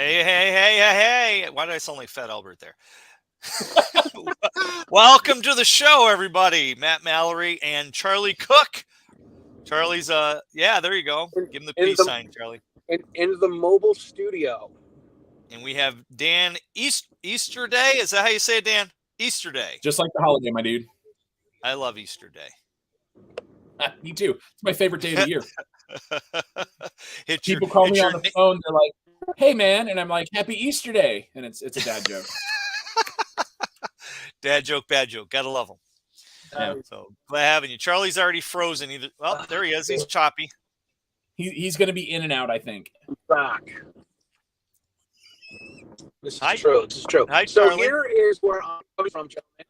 Hey. Why did I sound like Fat Albert there? Welcome to the show, everybody. Matt Mallory and Charlie Cook. Charlie's, there you go. Give him the peace sign, Charlie. In the mobile studio. And we have Dan Easterday. Is that how you say it, Dan? Easterday. Just like the holiday, my dude. I love Easter Day. Me too. It's my favorite day of the year. People call me on the phone. They're like, "Hey, man," and I'm like, "Happy Easter Day," and it's a dad joke. Dad joke, bad joke. Gotta love them. Yeah. So glad having you. Charlie's already frozen. Well, there he is. He's choppy. He's going to be in and out, I think. I'm back. This is true. Hi, so Charlie. Here is where I'm coming from, gentlemen.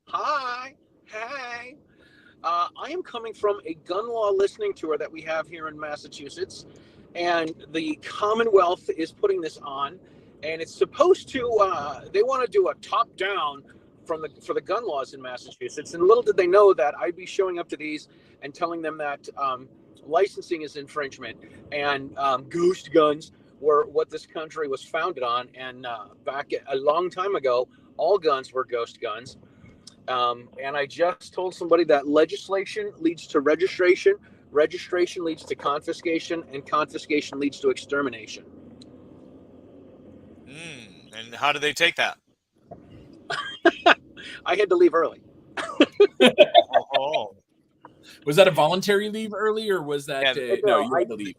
Hi. Hey. I am coming from a gun law listening tour that we have here in Massachusetts, and the Commonwealth is putting this on, and it's supposed to. They want to do a top-down for the gun laws in Massachusetts, and little did they know that I'd be showing up to these and telling them that licensing is infringement, and ghost guns were what this country was founded on, and back a long time ago, all guns were ghost guns. And I just told somebody that legislation leads to registration, registration leads to confiscation, and confiscation leads to extermination. And how do they take that? I had to leave early. Oh. Was that a voluntary leave early, or was that no? You had to leave.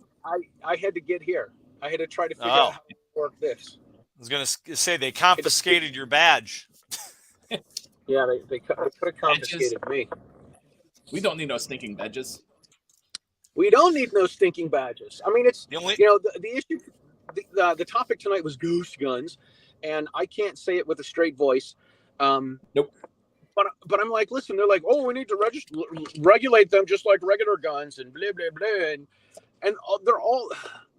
I had to get here. I had to try to figure out how to work this. I was going to say they confiscated your badge. Yeah, they could have confiscated me. We don't need no stinking badges. We don't need no stinking badges. I mean, it's the issue. The topic tonight was ghost guns, and I can't say it with a straight voice. Nope. But I'm like, listen, they're like, oh, we need to regulate them just like regular guns and blah blah blah, and they're all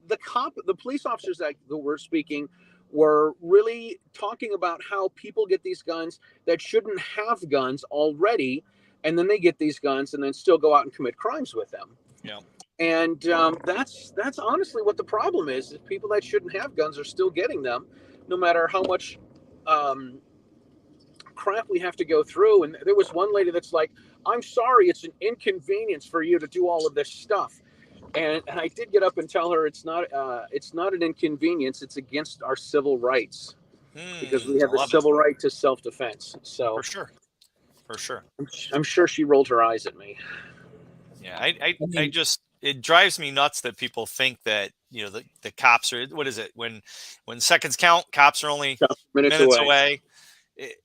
the police officers that were speaking were really talking about how people get these guns that shouldn't have guns already, and then they get these guns and then still go out and commit crimes with them. Yeah. And that's honestly what the problem is people that shouldn't have guns are still getting them, no matter how much crap we have to go through. And there was one lady that's like, I'm sorry, it's an inconvenience for you to do all of this stuff. And I did get up and tell her it's not an inconvenience. It's against our civil rights because we have the civil right to self-defense. So for sure. I'm sure she rolled her eyes at me. Yeah, I just it drives me nuts that people think that the cops are. What is it when seconds count? Cops are only minutes away. It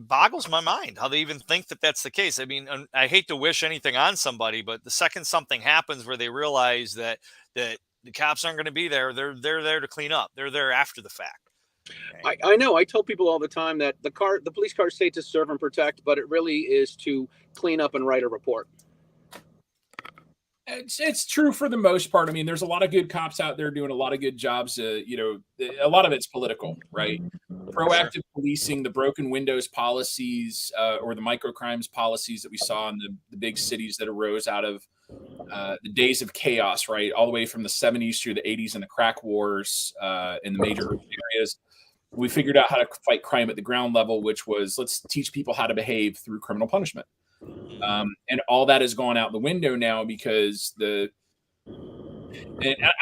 boggles my mind how they even think that that's the case. I mean, I hate to wish anything on somebody, but the second something happens where they realize that the cops aren't going to be there, they're there to clean up. They're there after the fact. Okay. I know. I tell people all the time that the police cars say to serve and protect, but it really is to clean up and write a report. It's true for the most part. I mean, there's a lot of good cops out there doing a lot of good jobs. A lot of it's political, right? Proactive policing, the broken windows policies, or the microcrimes policies that we saw in the big cities that arose out of the days of chaos, right? All the way from the 70s through the 80s and the crack wars in the major areas. We figured out how to fight crime at the ground level, which was let's teach people how to behave through criminal punishment. And all that has gone out the window now because I'm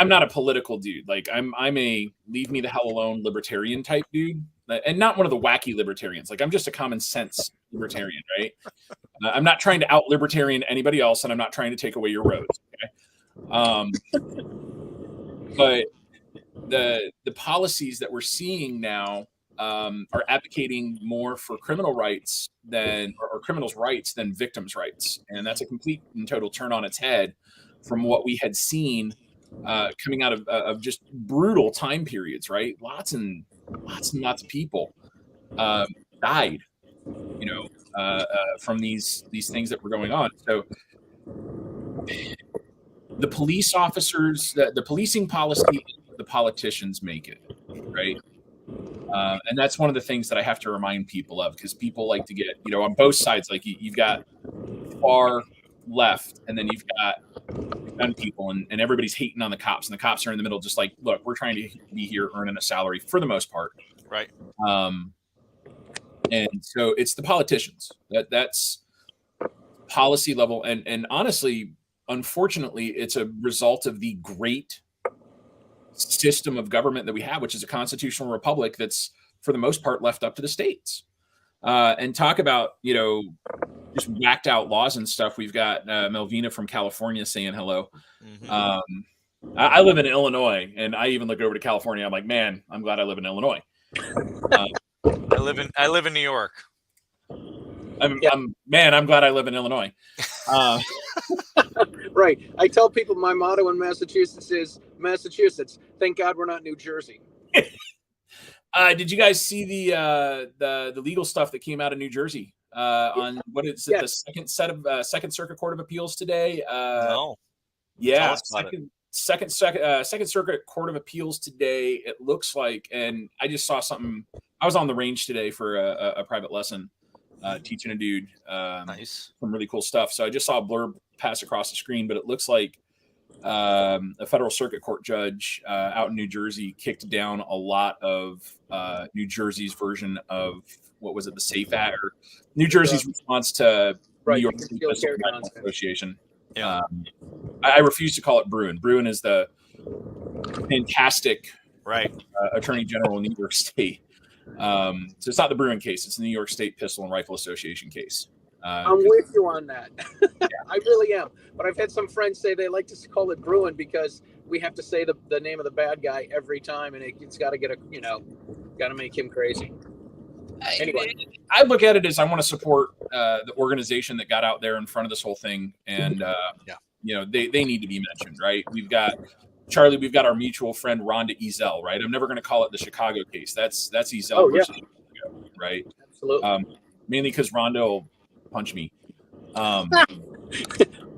not a political dude. Like I'm a leave me the hell alone libertarian type dude, and not one of the wacky libertarians. Like I'm just a common sense libertarian, right? I'm not trying to out libertarian anybody else, and I'm not trying to take away your roads. Okay? But the policies that we're seeing now are advocating more for criminal rights or criminals' rights than victims' rights, and that's a complete and total turn on its head from what we had seen coming out of just brutal time periods. Right, lots and lots of people died, from these things that were going on. So the police officers, the policing policy, the politicians make it, right? And that's one of the things that I have to remind people of, because people like to get, on both sides, like you've got far left and then you've got gun people, and everybody's hating on the cops, and the cops are in the middle, just like, look, we're trying to be here earning a salary for the most part. Right. And so it's the politicians that's policy level. And honestly, unfortunately, it's a result of the great system of government that we have, which is a constitutional republic that's for the most part left up to the states. And talk about, just whacked out laws and stuff. We've got Melvina from California saying hello. Mm-hmm. I live in Illinois, and I even look over to California. I'm like, man, I'm glad I live in Illinois. I live in New York. I'm glad I live in Illinois. Right. I tell people my motto in Massachusetts is Massachusetts. Thank God we're not New Jersey. Did you guys see the legal stuff that came out of New Jersey on what is it? Yes. The Second Circuit Court of Appeals today? No. Yeah. Second Circuit Court of Appeals today. It looks like, and I just saw something. I was on the range today for a private lesson, teaching a dude. Nice. Some really cool stuff. So I just saw a blurb pass across the screen, but it looks like a federal circuit court judge out in New Jersey kicked down a lot of New Jersey's version of what was it, the SAFE Act, or New Jersey's response to New York State Association. Yeah. I refuse to call it Bruin. Bruin is the fantastic Attorney General in New York State. So it's not the Bruin case; it's the New York State Pistol and Rifle Association case. I'm with you on that. I really am. But I've had some friends say they like to call it Bruin because we have to say the name of the bad guy every time, and it's got to get got to make him crazy. Anyway, I look at it as I want to support the organization that got out there in front of this whole thing, and they need to be mentioned, right? We've got Charlie. We've got our mutual friend Rhonda Ezel, right? I'm never going to call it the Chicago case. That's Ezel versus Chicago, right? Absolutely. Mainly because Rhonda will punch me.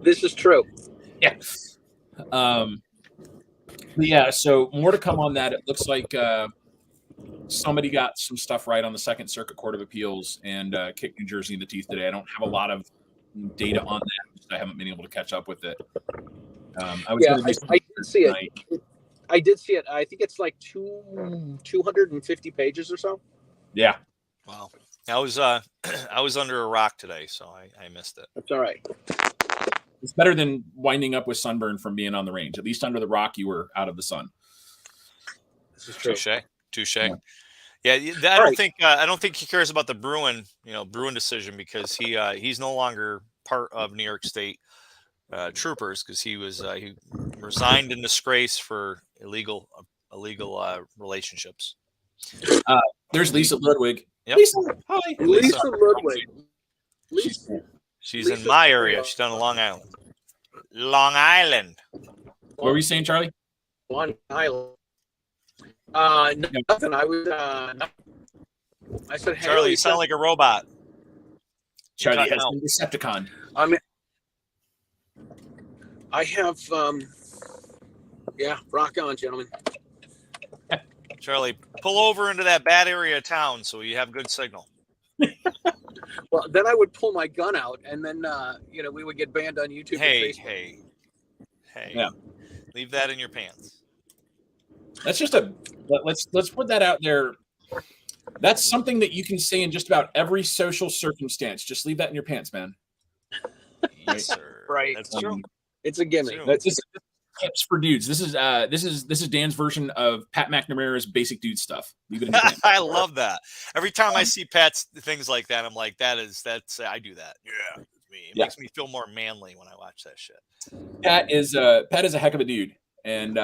This is true. Yeah. Yeah. So more to come on that. It looks like somebody got some stuff right on the Second Circuit Court of Appeals and kicked New Jersey in the teeth today. I don't have a lot of data on that. I haven't been able to catch up with it. I did see it. I did see it. I think it's like 250 pages or so. Yeah. Wow. I was under a rock today, so I missed it. That's all right. It's better than winding up with sunburn from being on the range. At least under the rock, you were out of the sun. This is true. Touche. Yeah, I don't think he cares about the Bruin decision, because he's no longer part of New York State troopers, because he resigned in disgrace for illegal relationships. There's Lisa Ludwig. Yep. Lisa, hi. Lisa Ludwig. She's in my area. She's down in Long Island. Long Island. What were you saying, Charlie? Long Island. Nothing. I was. I said, hey, Charlie, you sound like a robot. Charlie has been Decepticon. I have. Rock on, gentlemen. Charlie, pull over into that bad area of town so you have good signal. Well, then I would pull my gun out, and then we would get banned on YouTube. Hey. Yeah. Leave that in your pants. That's just let's put that out there. That's something that you can say in just about every social circumstance. Just leave that in your pants, man. Yes, sir. Right. That's true. It's a gimmick. That's just tips for dudes. This is Dan's version of Pat McNamara's basic dude stuff. Leave it in your pants. I love that. Every time I see Pat's things like that, I'm like, that's I do that. Yeah. It makes me feel more manly when I watch that shit. Pat is a heck of a dude, and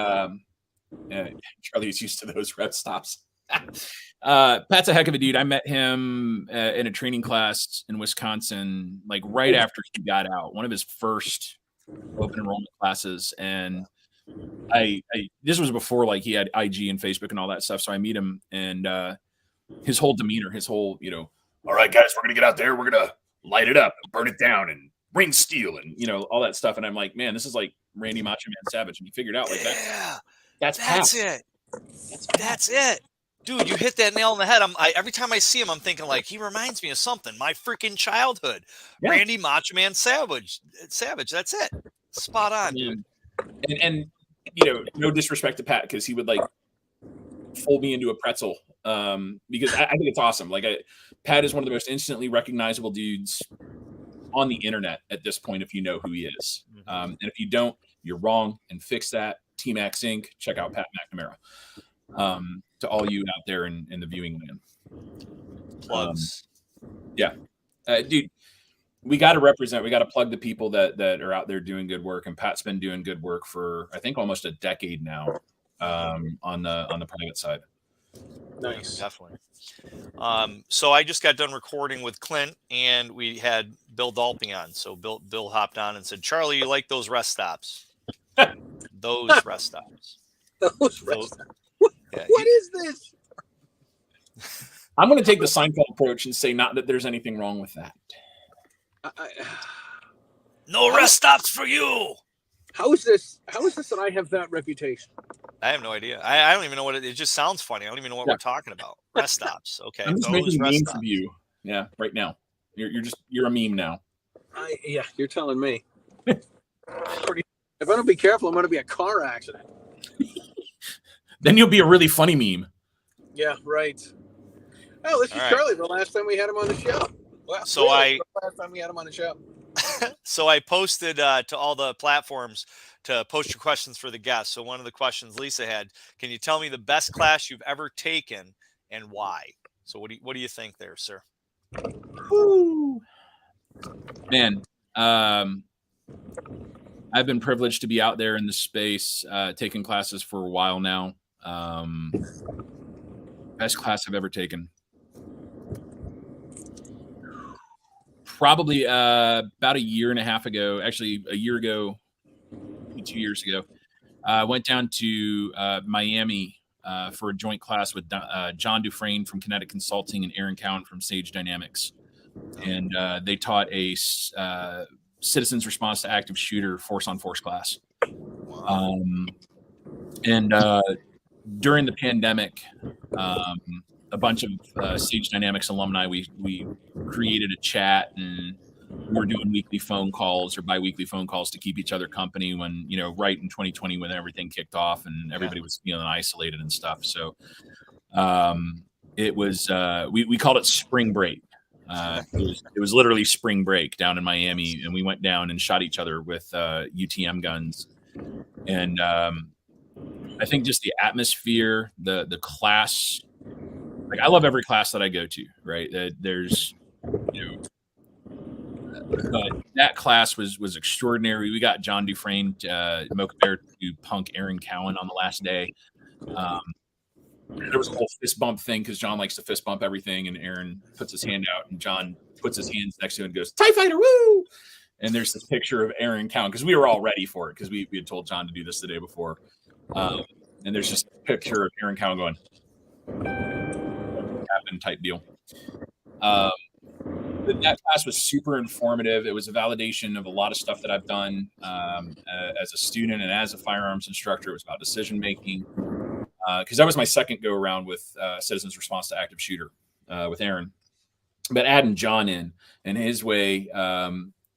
Charlie's used to those red stops. Pat's a heck of a dude. I met him in a training class in Wisconsin, like right after he got out, one of his first open enrollment classes, and this was before like he had IG and Facebook and all that stuff. So I meet him, and his whole demeanor, all right, guys, we're gonna get out there, we're gonna light it up, burn it down, and bring steel, and all that stuff. And I'm like, man, this is like Randy Macho Man Savage, and he figured out like that. Yeah, that's it. That's it. Dude, you hit that nail on the head. Every time I see him, I'm thinking like he reminds me of something. My freaking childhood. Yeah. Randy Macho Man Savage. That's it. Spot on, dude. And you know, no disrespect to Pat, because he would like fold me into a pretzel, because I think it's awesome. Like Pat is one of the most instantly recognizable dudes on the internet at this point, if you know who he is. And if you don't, you're wrong, and fix that. T-Max Inc. Check out Pat McNamara. To all you out there in the viewing land. Plugs. Dude, we got to represent, we got to plug the people that are out there doing good work. And Pat's been doing good work for, I think, almost a decade now, on the private side. Nice. Definitely. So I just got done recording with Clint, and we had Bill Dalpy on. So Bill hopped on and said, "Charlie, you like those rest stops?" Those rest stops. Those rest stops. What is this? I'm going to take the Seinfeld approach and say not that there's anything wrong with that. No rest stops for you. How is this that I have that reputation? I have no idea. I don't even know what it just sounds funny. I don't even know what we're talking about. Rest stops. Okay. I'm just making a meme for you. Yeah, right now. You're a meme now. Yeah, you're telling me. If I don't be careful, I'm going to be a car accident. Then you'll be a really funny meme. Yeah, right. Oh, this is Charlie. The last time we had him on the show. Well, so the last time we had him on the show. So I posted to all the platforms to post your questions for the guests. So one of the questions Lisa had: can you tell me the best class you've ever taken and why? So what do you think there, sir? Woo. Man, I've been privileged to be out there in the space, taking classes for a while now. Best class I've ever taken. Probably about a year and a half ago, actually a year ago, 2 years ago, I went down to Miami for a joint class with John Dufresne from Kinetic Consulting and Aaron Cowan from Sage Dynamics. And they taught a citizens response to active shooter force-on-force class. And during the pandemic, a bunch of Sage Dynamics alumni, we created a chat, and we were doing weekly phone calls or bi-weekly phone calls to keep each other company when, you know, right in 2020 when everything kicked off and everybody was feeling isolated and stuff. So it was, we called it spring break. It was literally spring break down in Miami, and we went down and shot each other with UTM guns. And I think just the atmosphere, the class, like I love every class that I go to, right? There's, you know, but that class was extraordinary. We got John Dufresne, Mocha Bear to punk Aaron Cowan on the last day. There was a whole fist bump thing because John likes to fist bump everything, and Aaron puts his hand out, and John puts his hands next to it and goes, "TIE Fighter, woo!" And there's this picture of Aaron Cowan because we were all ready for it because we had told John to do this the day before. And there's just a picture of Aaron Cowan going, "Captain" type deal. But that class was super informative. It was a validation of a lot of stuff that I've done as a student and as a firearms instructor. It was about decision making. Because that was my second go around with citizens response to active shooter with Aaron, but adding John in and his way.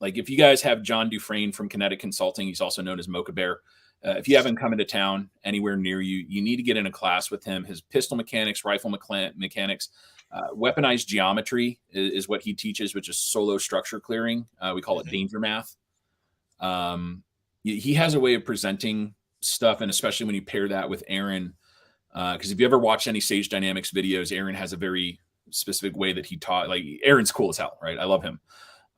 Like if you guys have John Dufresne from Kinetic Consulting, he's also known as Mocha Bear. If you haven't come into town anywhere near you, you need to get in a class with him. His pistol mechanics, rifle mechanics, weaponized geometry is what he teaches, which is solo structure clearing. We call it danger math. He has a way of presenting stuff, and especially when you pair that with Aaron. Because if you ever watch any Sage Dynamics videos, Aaron has a very specific way that he taught. Like Aaron's cool as hell, right? I love him.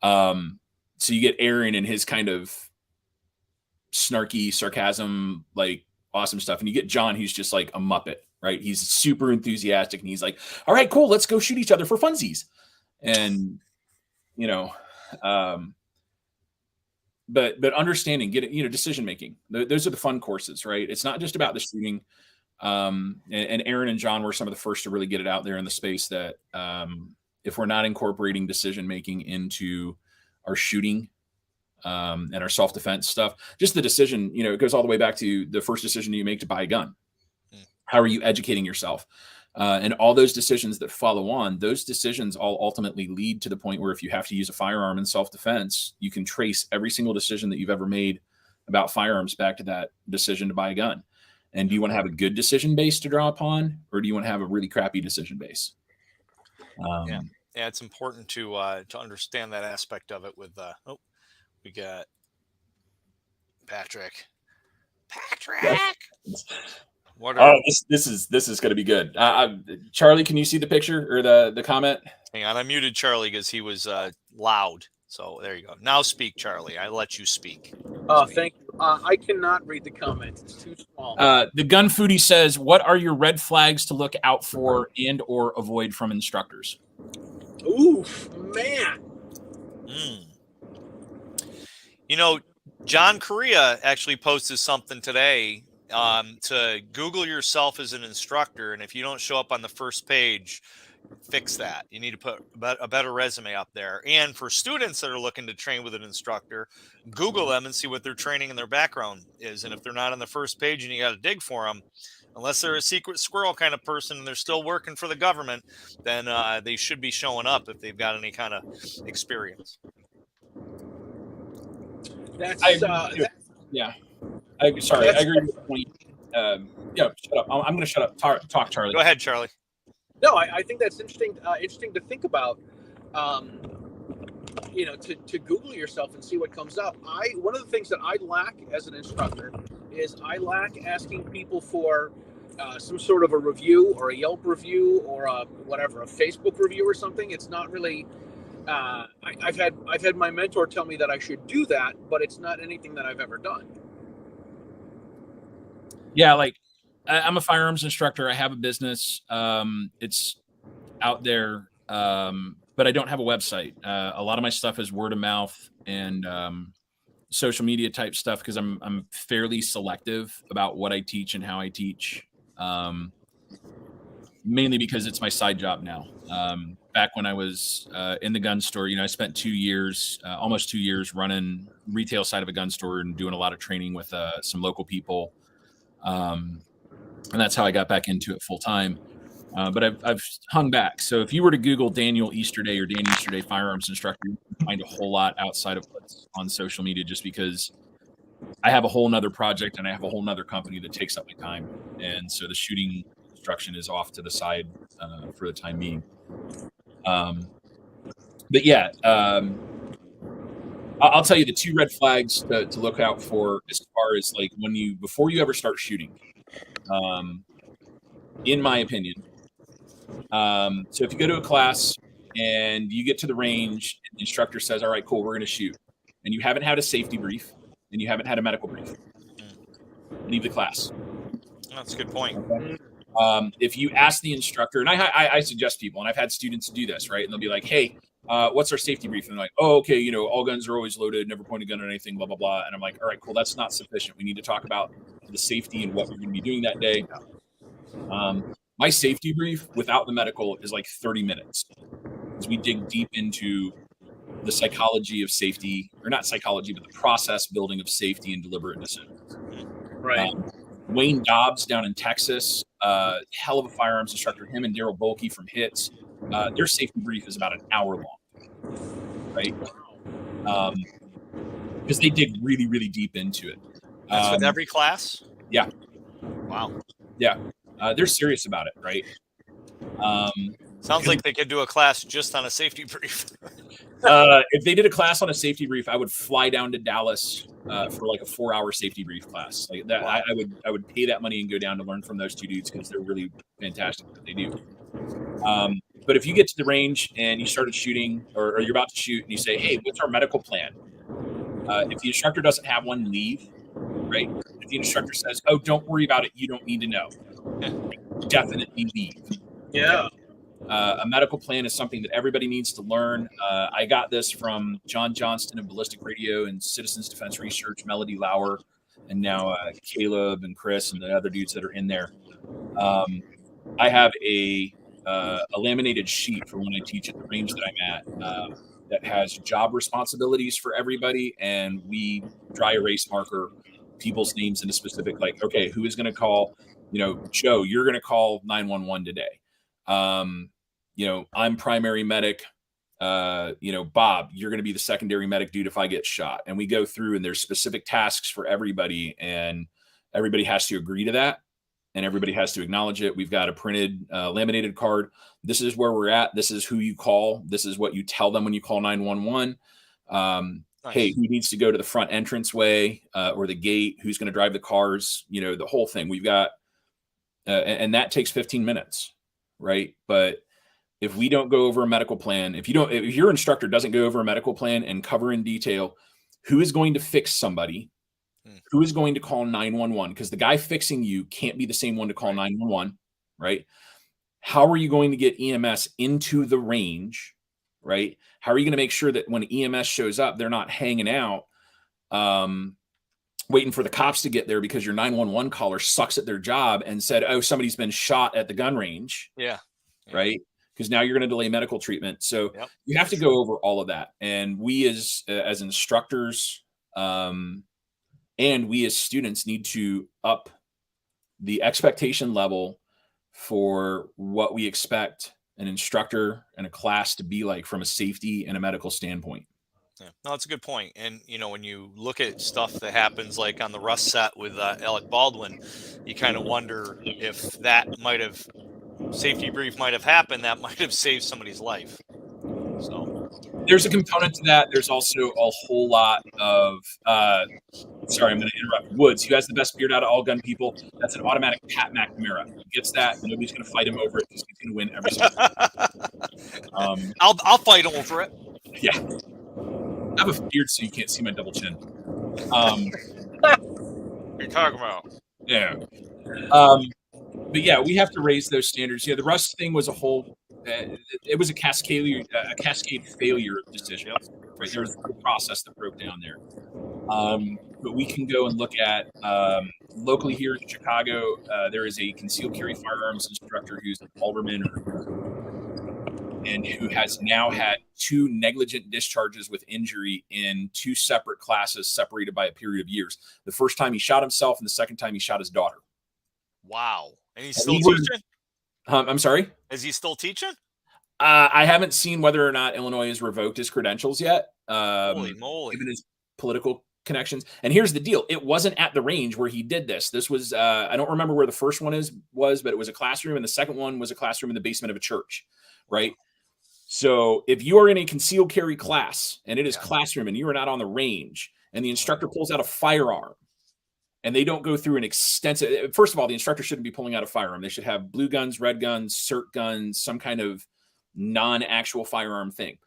So you get Aaron and his kind of snarky sarcasm, like awesome stuff. And you get John, who's just like a Muppet, right? He's super enthusiastic and he's like, "All right, cool. Let's go shoot each other for funsies." And, you know, but understanding, decision-making, those are the fun courses, right? It's not just about the shooting. And Aaron and John were some of the first to really get it out there in the space that if we're not incorporating decision making into our shooting and our self-defense stuff, just the decision, it goes all the way back to the first decision you make to buy a gun. How are you educating yourself? And all those decisions that follow on, those decisions all ultimately lead to the point where if you have to use a firearm in self-defense, you can trace every single decision that you've ever made about firearms back to that decision to buy a gun. And do you want to have a good decision base to draw upon, or do you want to have a really crappy decision base? Yeah, it's important to understand that aspect of it. With we got Patrick. What are, this is going to be good. Charlie, can you see the picture or the comment? Hang on, I muted Charlie because he was loud. So there you go. Now speak, Charlie. I let you speak. Thank you. I cannot read the comments. It's too small. The Gun Foodie says, what are your red flags to look out for and or avoid from instructors? Oof, man. You know, John Correa actually posted something today to Google yourself as an instructor. And if you don't show up on the first page, fix that. You need to put a better resume up there. And for students that are looking to train with an instructor, Google them and see what their training and their background is. And if they're not on the first page and you got to dig for them, unless they're a secret squirrel kind of person and they're still working for the government, then they should be showing up if they've got any kind of experience. Yeah. I agree with the point. Shut up. I'm going to shut up. Talk, Charlie. Go ahead, Charlie. No, I think that's interesting. Interesting to think about. To Google yourself and see what comes up. One of the things that I lack as an instructor is I lack asking people for some sort of a review or a Yelp review or a Facebook review or something. It's not really. I've had my mentor tell me that I should do that, but it's not anything that I've ever done. Yeah, like I'm a firearms instructor. I have a business. It's out there, but I don't have a website. A lot of my stuff is word of mouth and social media type stuff because I'm fairly selective about what I teach and how I teach. Mainly because it's my side job now. Back when I was in the gun store, I spent 2 years, almost 2 years running retail side of a gun store and doing a lot of training with some local people. And that's how I got back into it full time. But I've hung back. So if you were to Google Daniel Easterday or Dan Easterday firearms instructor, you can find a whole lot outside of what's on social media, just because I have a whole nother project and I have a whole nother company that takes up my time. And so the shooting instruction is off to the side for the time being. But yeah, I'll tell you the 2 red flags to look out for as far as like before you ever start shooting, in my opinion. So if you go to a class and you get to the range and the instructor says, all right, cool, we're going to shoot, and you haven't had a safety brief and you haven't had a medical brief, leave the class. That's a good point. Okay. If you ask the instructor, and I suggest people, and I've had students do this, right? And they'll be like, hey, what's our safety brief? And they're like, oh, okay, all guns are always loaded, never point a gun at anything, blah, blah, blah. And I'm like, all right, cool, that's not sufficient. We need to talk about the safety and what we're going to be doing that day. My safety brief without the medical is like 30 minutes. Because we dig deep into the psychology of safety, or not psychology, but the process building of safety and deliberate decisions. Right. Wayne Dobbs down in Texas, hell of a firearms instructor, him and Daryl Bolke from HITS, their safety brief is about an hour long, right? Because they dig really, really deep into it. That's with every class? Yeah. Wow. Yeah. They're serious about it, right? Sounds like they could do a class just on a safety brief. If they did a class on a safety brief, I would fly down to Dallas for like a 4-hour safety brief class. Like that, wow. I would pay that money and go down to learn from those 2 dudes because they're really fantastic at what they do. But if you get to the range and you started shooting, or you're about to shoot, and you say, "Hey, what's our medical plan?" If the instructor doesn't have one, leave. Right? If the instructor says, "Oh, don't worry about it. You don't need to know," definitely leave. Yeah. A medical plan is something that everybody needs to learn. I got this from John Johnston of Ballistic Radio and Citizens Defense Research, Melody Lauer, and now Caleb and Chris and the other dudes that are in there. I have a laminated sheet for when I teach at the range that I'm at that has job responsibilities for everybody, and we dry erase marker people's names in a specific, like, okay, who is going to call, Joe, you're going to call 911 today. I'm primary medic. Bob, you're going to be the secondary medic dude if I get shot. And we go through, and there's specific tasks for everybody, and everybody has to agree to that, and everybody has to acknowledge it. We've got a printed, laminated card. This is where we're at. This is who you call. This is what you tell them when you call 911. Nice. Hey, who needs to go to the front entranceway or the gate? Who's going to drive the cars? The whole thing. We've got, and that takes 15 minutes, right? But if we don't go over a medical plan, if your instructor doesn't go over a medical plan and cover in detail who is going to fix somebody, who is going to call 911, because the guy fixing you can't be the same one to call 911, right? How are you going to get EMS into the range, right? How are you going to make sure that when EMS shows up, they're not hanging out, waiting for the cops to get there because your 911 caller sucks at their job and said, oh, somebody's been shot at the gun range. Yeah. Right. Because now you're going to delay medical treatment. So you have to go over all of that. And we as instructors and we as students need to up the expectation level for what we expect an instructor and a class to be like from a safety and a medical standpoint. Yeah, no, that's a good point. And, when you look at stuff that happens like on the Rust set with Alec Baldwin, you kind of wonder if that safety brief might have happened, that might have saved somebody's life. So there's a component to that. There's also a whole lot of, sorry, I'm going to interrupt. Woods, who has the best beard out of all gun people. That's an automatic Pat McNamara. He gets that. Nobody's going to fight him over it because he's going to win every single time. I'll fight him over it. Yeah. I have a beard so you can't see my double chin. What are you talking about? Yeah. But yeah, we have to raise those standards. The Rust thing was a whole, it was a cascade failure decision. Right? There was a process that broke down there. But we can go and look at, locally here in Chicago, there is a concealed carry firearms instructor who's an alderman and who has now had 2 negligent discharges with injury in 2 separate classes separated by a period of years. The first time he shot himself, and the second time he shot his daughter. Wow. And he's still teaching? I'm sorry? Is he still teaching? I haven't seen whether or not Illinois has revoked his credentials yet. Holy moly. Given his political connections. And here's the deal. It wasn't at the range where he did this. This was, I don't remember where the first one was, but it was a classroom. And the second one was a classroom in the basement of a church, right? So if you are in a concealed carry class and it is classroom and you are not on the range and the instructor pulls out a firearm and they don't go through an extensive, first of all, the instructor shouldn't be pulling out a firearm. They should have blue guns, red guns, cert guns, some kind of non-actual firearm thing.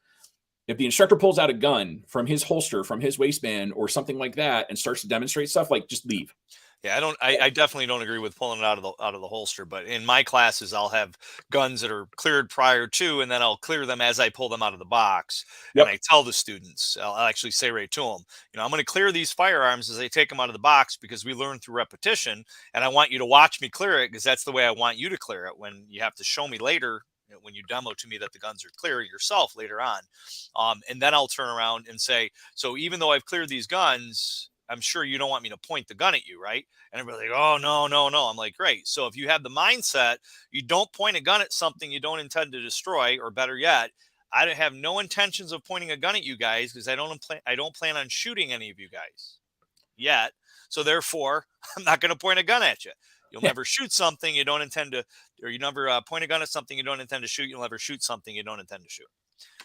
If the instructor pulls out a gun from his holster, from his waistband or something like that and starts to demonstrate stuff, like just leave. Yeah, I definitely don't agree with pulling it out of the holster, but in my classes, I'll have guns that are cleared prior to, and then I'll clear them as I pull them out of the box. Yep. And I tell the students, I'll actually say right to them, I'm going to clear these firearms as I take them out of the box because we learn through repetition, and I want you to watch me clear it because that's the way I want you to clear it when you have to show me later, when you demo to me that the guns are clear yourself later on. And then I'll turn around and say, so even though I've cleared these guns, I'm sure you don't want me to point the gun at you, right? And everybody's like, oh, no. I'm like, great. So if you have the mindset, you don't point a gun at something you don't intend to destroy, or better yet, I have no intentions of pointing a gun at you guys because I don't plan on shooting any of you guys yet. So therefore, I'm not going to point a gun at you. You'll never shoot something you don't intend to, or you never point a gun at something you don't intend to shoot. You'll never shoot something you don't intend to shoot.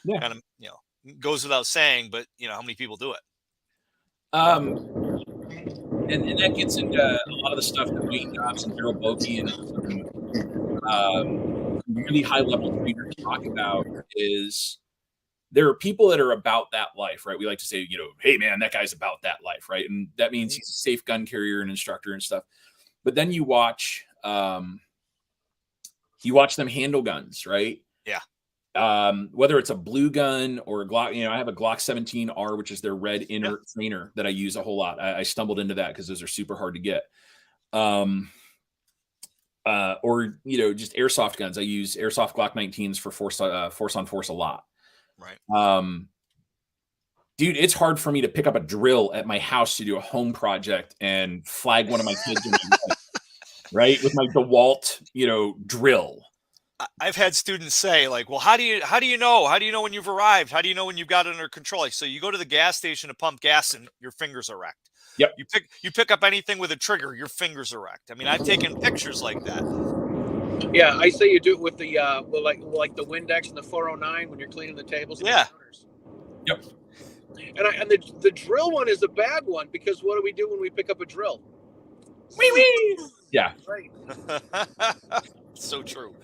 Yeah. Kind of, goes without saying, but how many people do it? And that gets into a lot of the stuff that Wayne Dobbs and Daryl Bokey and really high level trainers talk about. Is there are people that are about that life, right? We like to say, hey man, that guy's about that life, right? And that means he's a safe gun carrier and instructor and stuff. But then you watch them handle guns, right? Yeah. Whether it's a blue gun or a Glock, I have a Glock 17R, which is their red inert trainer that I use a whole lot. I stumbled into that because those are super hard to get. Or just airsoft guns. I use airsoft Glock 19s for force on force a lot. Right. Dude, it's hard for me to pick up a drill at my house to do a home project and flag one of my kids in my head, right? With my DeWalt, drill. I've had students say like, well, how do you know when you've arrived? How do you know when you've got it under control? Like, so you go to the gas station to pump gas and your fingers are wrecked. Yep. You pick up anything with a trigger, your fingers are wrecked. I mean, I've taken pictures like that. Yeah, I say you do it with the like the Windex and the 409 when you're cleaning the tables. And Yeah. the counters. Yep. And the drill one is a bad one because what do we do when we pick up a drill? Wee wee. Yeah. Right. So true.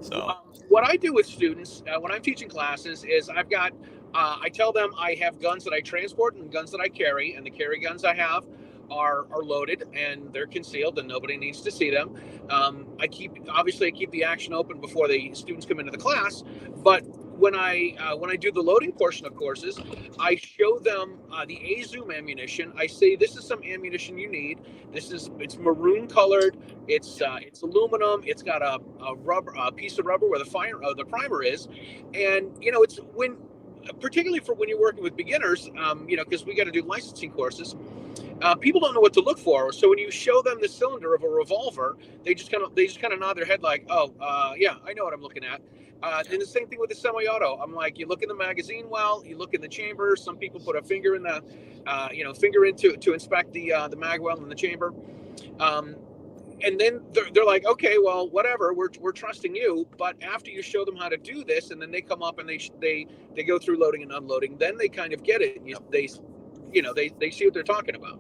So what I do with students when I'm teaching classes is I've got I tell them I have guns that I transport and guns that I carry, and the carry guns I have are loaded and they're concealed and nobody needs to see them. I keep the action open before the students come into the class, but when I do the loading portion of courses, I show them the A-Zoom ammunition. I say, this is some ammunition you need. It's maroon colored. It's aluminum. It's got a piece of rubber where the primer is, and it's particularly for when you're working with beginners, because we got to do licensing courses. People don't know what to look for. So when you show them the cylinder of a revolver, they just kind of nod their head like, oh, yeah, I know what I'm looking at. And the same thing with the semi-auto. I'm like, you look in the magazine well, you look in the chamber. Some people put a finger in the, finger in to inspect the mag well in the chamber. And then they're like, okay, well, whatever, we're trusting you. But after you show them how to do this, and then they come up and they go through loading and unloading, then they kind of get it. They see what they're talking about.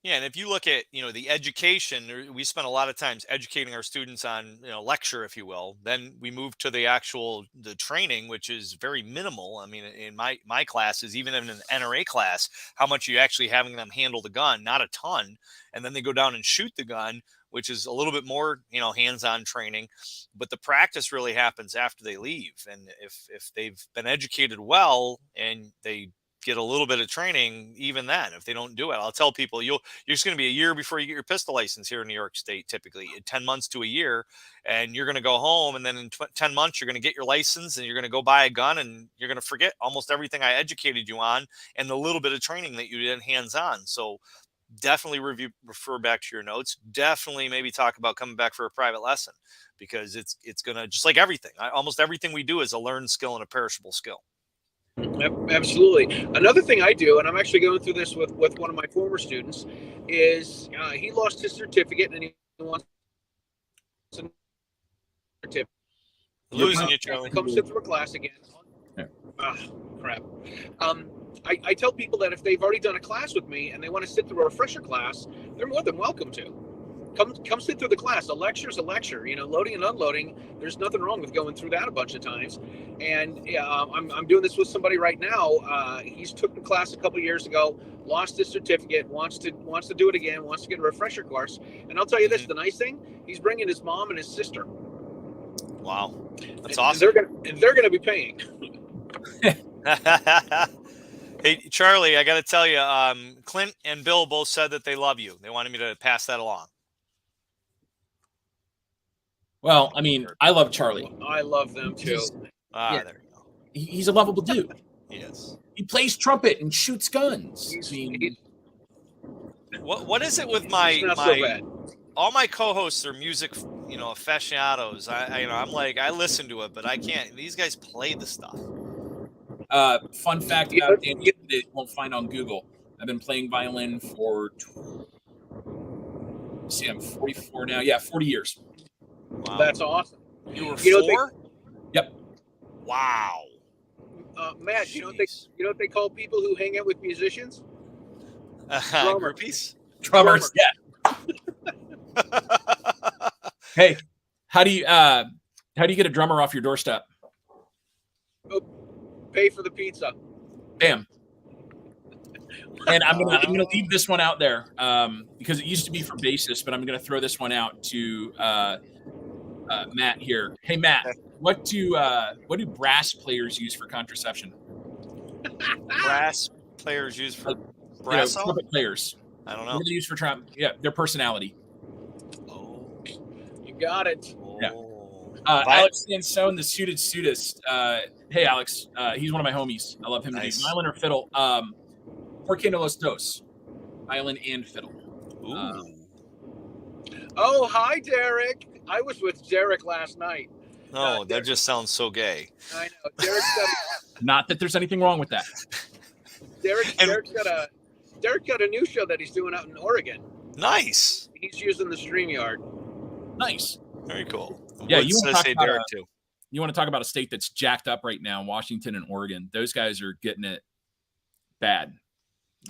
Yeah, and if you look at, the education, we spend a lot of times educating our students on, lecture, if you will. Then we move to the training, which is very minimal. I mean, in my classes, even in an NRA class, how much are you actually having them handle the gun? Not a ton. And then they go down and shoot the gun, which is a little bit more, hands-on training. But the practice really happens after they leave. And if they've been educated well and they get a little bit of training, even then, if they don't do it, I'll tell people you're just going to be a year before you get your pistol license here in New York State, typically 10 months to a year. And you're going to go home, and then in 10 months, you're going to get your license and you're going to go buy a gun, and you're going to forget almost everything I educated you on and the little bit of training that you did hands-on. So definitely refer back to your notes. Definitely maybe talk about coming back for a private lesson, because it's going to, just like everything, almost everything we do is a learned skill and a perishable skill. Absolutely. Another thing I do, and I'm actually going through this with one of my former students, is he lost his certificate and he wants a certificate. Losing you, Charlie. Come sit through a class again. Yeah. Crap. I tell people that if they've already done a class with me and they want to sit through a refresher class, they're more than welcome to. Come sit through the class. A lecture's a lecture. Loading and unloading, there's nothing wrong with going through that a bunch of times. And I'm doing this with somebody right now. He's took the class a couple of years ago, lost his certificate, wants to do it again, wants to get a refresher course. And I'll tell you this, the nice thing, he's bringing his mom and his sister. Wow. That's awesome. And they're gonna be paying. Hey, Charlie, I got to tell you, Clint and Bill both said that they love you. They wanted me to pass that along. Well, I mean, I love Charlie. I love them too. Yeah. There you go. He's a lovable dude. Yes. He plays trumpet and shoots guns. What is it with all my co-hosts are music, aficionados. I'm like, I listen to it, but I can't. These guys play the stuff. Fun fact about Daniel that you won't find on Google. I've been playing violin for I'm 44 now. Yeah, 40 years. Wow. That's awesome. You were 4? Yep. Wow. Matt, you know what they call people who hang out with musicians? Groupies? Drummers. Yeah. Hey, how do you get a drummer off your doorstep? Pay for the pizza. Bam. And I'm gonna leave this one out there because it used to be for bassists, but I'm gonna throw this one out to Matt here. Hey Matt, what do brass players use for contraception? Brass players use for brass trumpet players. I don't know. What do they use for trumpet? Yeah, their personality. Oh, you got it. Yeah. Alex Sansone, the suited studist. Hey Alex, he's one of my homies. I love him. Nice. Violin or fiddle? Por qué no los dos? Violin and fiddle. Oh, hi Derek. I was with Derek last night. Oh, that just sounds so gay. I know. Derek's got Not that there's anything wrong with that. Derek's got a new show that he's doing out in Oregon. Nice. He's using the StreamYard. Nice. Very cool. Yeah, you want to say Derek too. You want to talk about a state that's jacked up right now, Washington and Oregon. Those guys are getting it bad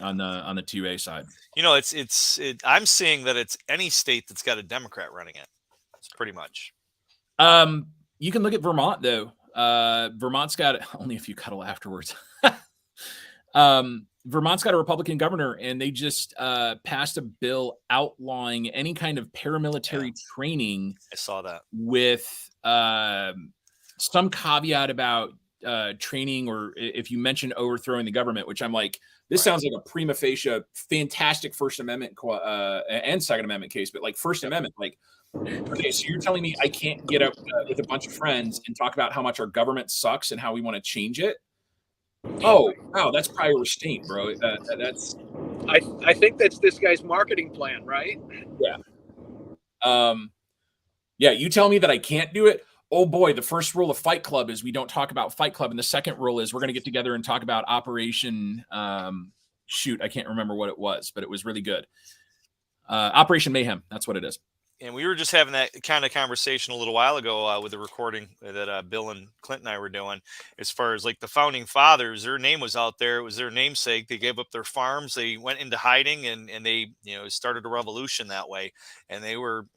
on the 2A side. You know, I'm seeing that it's any state that's got a Democrat running it. It's pretty much. You can look at Vermont though. Vermont's got only if you cuddle afterwards. Vermont's got a Republican governor, and they just passed a bill outlawing any kind of paramilitary training. I saw that with some caveat about training, or if you mention overthrowing the government, which I'm like, this sounds like a prima facie fantastic First Amendment and Second Amendment case, but like First Amendment, like, okay, so you're telling me I can't get up with a bunch of friends and talk about how much our government sucks and how we want to change it? Oh, wow, that's prior restraint, bro. That's. I think that's this guy's marketing plan, right? Yeah. Yeah. You tell me that I can't do it. Oh boy, the first rule of Fight Club is we don't talk about Fight Club, and the second rule is we're going to get together and talk about Operation. Shoot, I can't remember what it was, but it was really good. Operation Mayhem. That's what it is. And we were just having that kind of conversation a little while ago with the recording that Bill and Clint and I were doing, as far as like the founding fathers, their name was out there. It was their namesake. They gave up their farms. They went into hiding and they, started a revolution that way. And they were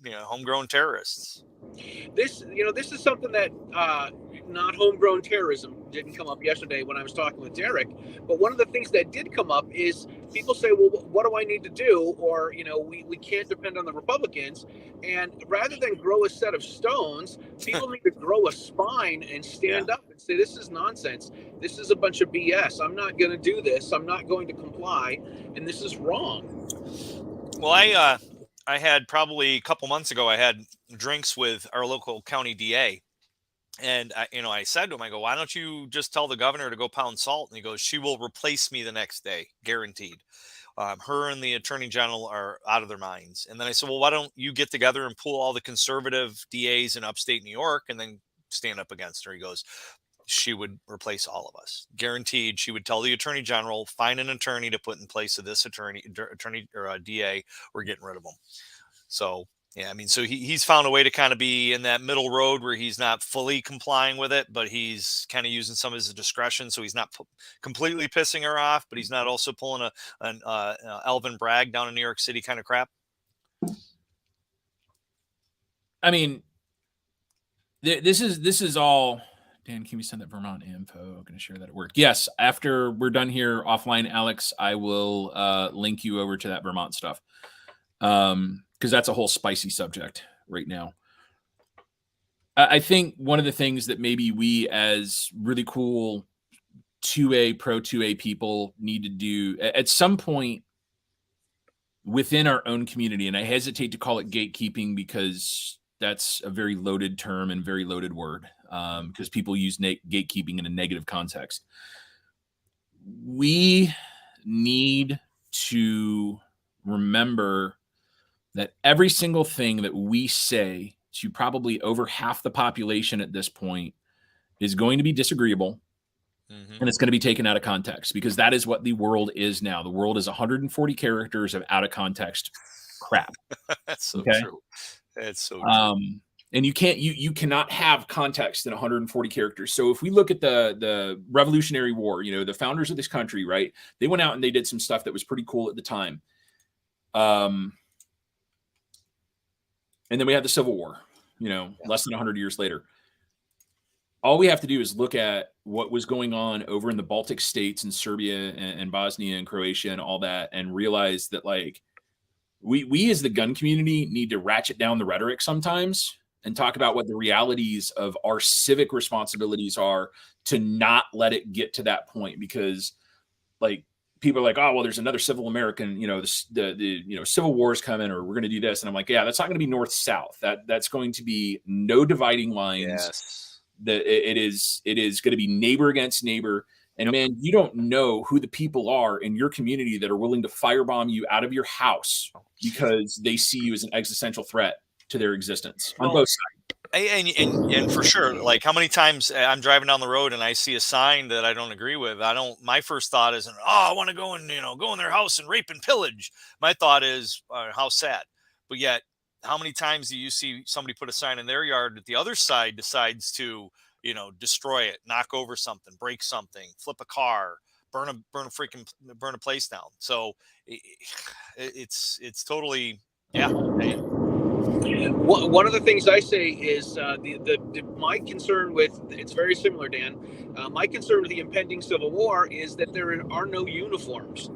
homegrown terrorists. This is something that not homegrown terrorism didn't come up yesterday when I was talking with Derek. But one of the things that did come up is people say, well, what do I need to do? Or, we can't depend on the Republicans. And rather than grow a set of stones, people need to grow a spine and stand up and say, this is nonsense. This is a bunch of BS. I'm not going to do this. I'm not going to comply. And this is wrong. Well, I had probably a couple months ago, I had drinks with our local county DA. And I said to him, I go, why don't you just tell the governor to go pound salt? And he goes, she will replace me the next day, guaranteed. Her and the attorney general are out of their minds. And then I said, well, why don't you get together and pull all the conservative DAs in upstate New York and then stand up against her? He goes, she would replace all of us, guaranteed. She would tell the attorney general, find an attorney to put in place of this attorney or a DA. We're getting rid of them. So, yeah, I mean, so he's found a way to kind of be in that middle road where he's not fully complying with it, but he's kind of using some of his discretion. So he's not completely pissing her off, but he's not also pulling an Alvin Bragg down in New York City kind of crap. I mean, this is all. Dan, can we send that Vermont info? I'm going to share that at work. Yes, after we're done here offline, Alex, I will link you over to that Vermont stuff. Because that's a whole spicy subject right now. I think one of the things that maybe we as really cool 2A, pro 2A people need to do at some point within our own community, and I hesitate to call it gatekeeping because that's a very loaded term and very loaded word, because people use gatekeeping in a negative context. We need to remember that every single thing that we say to probably over half the population at this point is going to be disagreeable, and it's going to be taken out of context, because that is what the world is now. The world is 140 characters of out of context crap. That's so true. It's so true. And you cannot have context in 140 characters. So if we look at the Revolutionary War, the founders of this country, right? They went out and they did some stuff that was pretty cool at the time. And then we had the Civil War, less than 100 years later. All we have to do is look at what was going on over in the Baltic states and Serbia and Bosnia and Croatia and all that, and realize that, like, we as the gun community need to ratchet down the rhetoric sometimes and talk about what the realities of our civic responsibilities are to not let it get to that point. Because, like, people are like, oh, well, there's another civil American, the Civil War is coming, or we're going to do this. And I'm like, yeah, that's not going to be north-south. That's going to be no dividing lines. Yes. It is going to be neighbor against neighbor. And man, you don't know who the people are in your community that are willing to firebomb you out of your house because they see you as an existential threat to their existence on both sides. And for sure, like how many times I'm driving down the road and I see a sign that I don't agree with. My first thought isn't, I want to go and, go in their house and rape and pillage. My thought is, how sad. But yet, how many times do you see somebody put a sign in their yard that the other side decides to, destroy it, knock over something, break something, flip a car, burn a place down. So it's totally, yeah. One of the things I say is my concern with, it's very similar, Dan. My concern with the impending civil war is that there are no uniforms.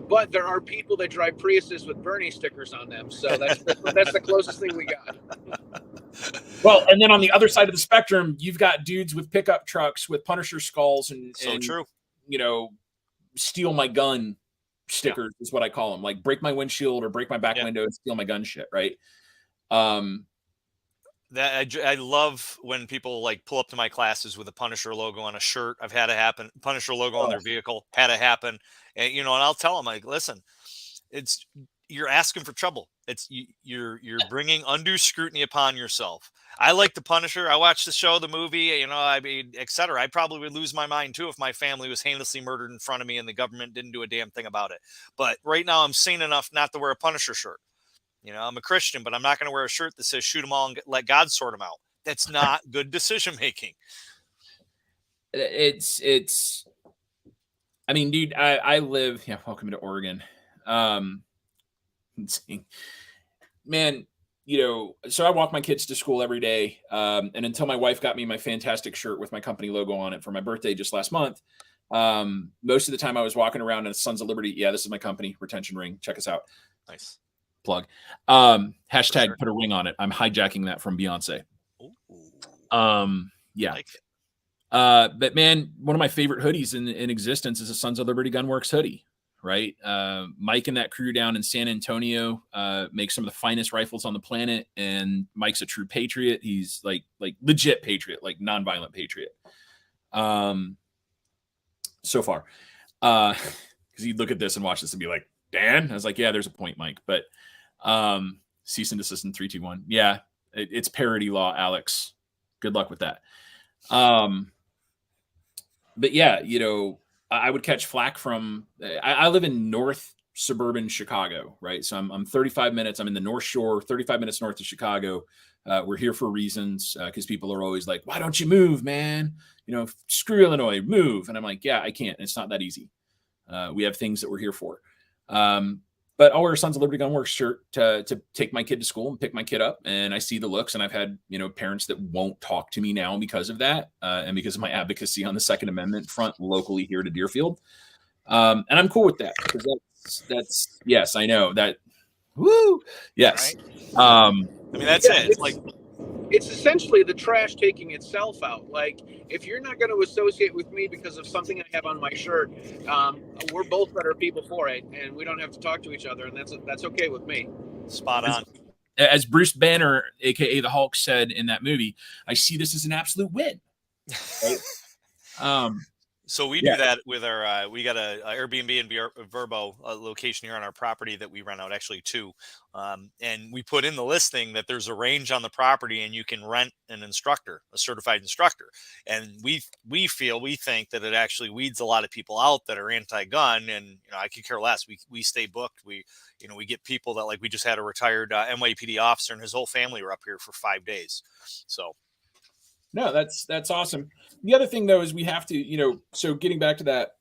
But there are people that drive Priuses with Bernie stickers on them. So that's the closest thing we got. Well, and then on the other side of the spectrum, you've got dudes with pickup trucks with Punisher skulls and true. Steal my gun stickers is what I call them. Like break my windshield or break my back window and steal my gun shit, right? That I love when people like pull up to my classes with a Punisher logo on a shirt. I've had it happen. Punisher logo on their vehicle had it happen, and and I'll tell them like, listen, you're asking for trouble. You're bringing undue scrutiny upon yourself. I like the Punisher. I watched the show, the movie, etc. I probably would lose my mind too if my family was heinously murdered in front of me and the government didn't do a damn thing about it. But right now, I'm sane enough not to wear a Punisher shirt. I'm a Christian, but I'm not going to wear a shirt that says shoot them all and let God sort them out. That's not good decision making. I mean, dude, I live, welcome to Oregon. Man, so I walk my kids to school every day. And until my wife got me my fantastic shirt with my company logo on it for my birthday just last month, most of the time I was walking around in a Sons of Liberty. Yeah, this is my company, Retention Ring. Check us out. Nice. Plug. Hashtag put a ring on it. I'm hijacking that from Beyonce. Yeah. Like it. But man, one of my favorite hoodies in existence is a Sons of Liberty Gunworks hoodie, right? Mike and that crew down in San Antonio make some of the finest rifles on the planet, and Mike's a true patriot. He's like legit patriot, like nonviolent patriot. So far, because he'd look at this and watch this and be like, Dan? I was like, yeah, there's a point, Mike. But cease and desist in 3, 2, 1. Yeah, it's parody law, Alex. Good luck with that. But yeah, I would catch flack from. I live in North suburban Chicago, right? So I'm 35 minutes. I'm in the North Shore, 35 minutes north of Chicago. We're here for reasons because people are always like, "Why don't you move, man? Screw Illinois, move." And I'm like, "Yeah, I can't. It's not that easy. We have things that we're here for." But I'll wear a Sons of Liberty Gunworks shirt to take my kid to school and pick my kid up. And I see the looks, and I've had, parents that won't talk to me now because of that. And because of my advocacy on the Second Amendment front locally here to Deerfield. And I'm cool with that because that's yes, I know that. Woo. Yes. Right. That's it. It's like, it's essentially the trash taking itself out. Like, if you're not going to associate with me because of something I have on my shirt, we're both better people for it, and we don't have to talk to each other, and that's okay with me. Spot on. As Bruce Banner, aka the Hulk, said in that movie, I see this as an absolute win. Right? So we do that with our, we got a Airbnb and Verbo location here on our property that we rent out, actually two. And we put in the listing that there's a range on the property and you can rent an instructor, a certified instructor. And we think that it actually weeds a lot of people out that are anti-gun. And, I could care less. We stay booked. We get people that, like, we just had a retired NYPD officer and his whole family were up here for 5 days. So. No, that's awesome. The other thing, though, is we have to, so getting back to that,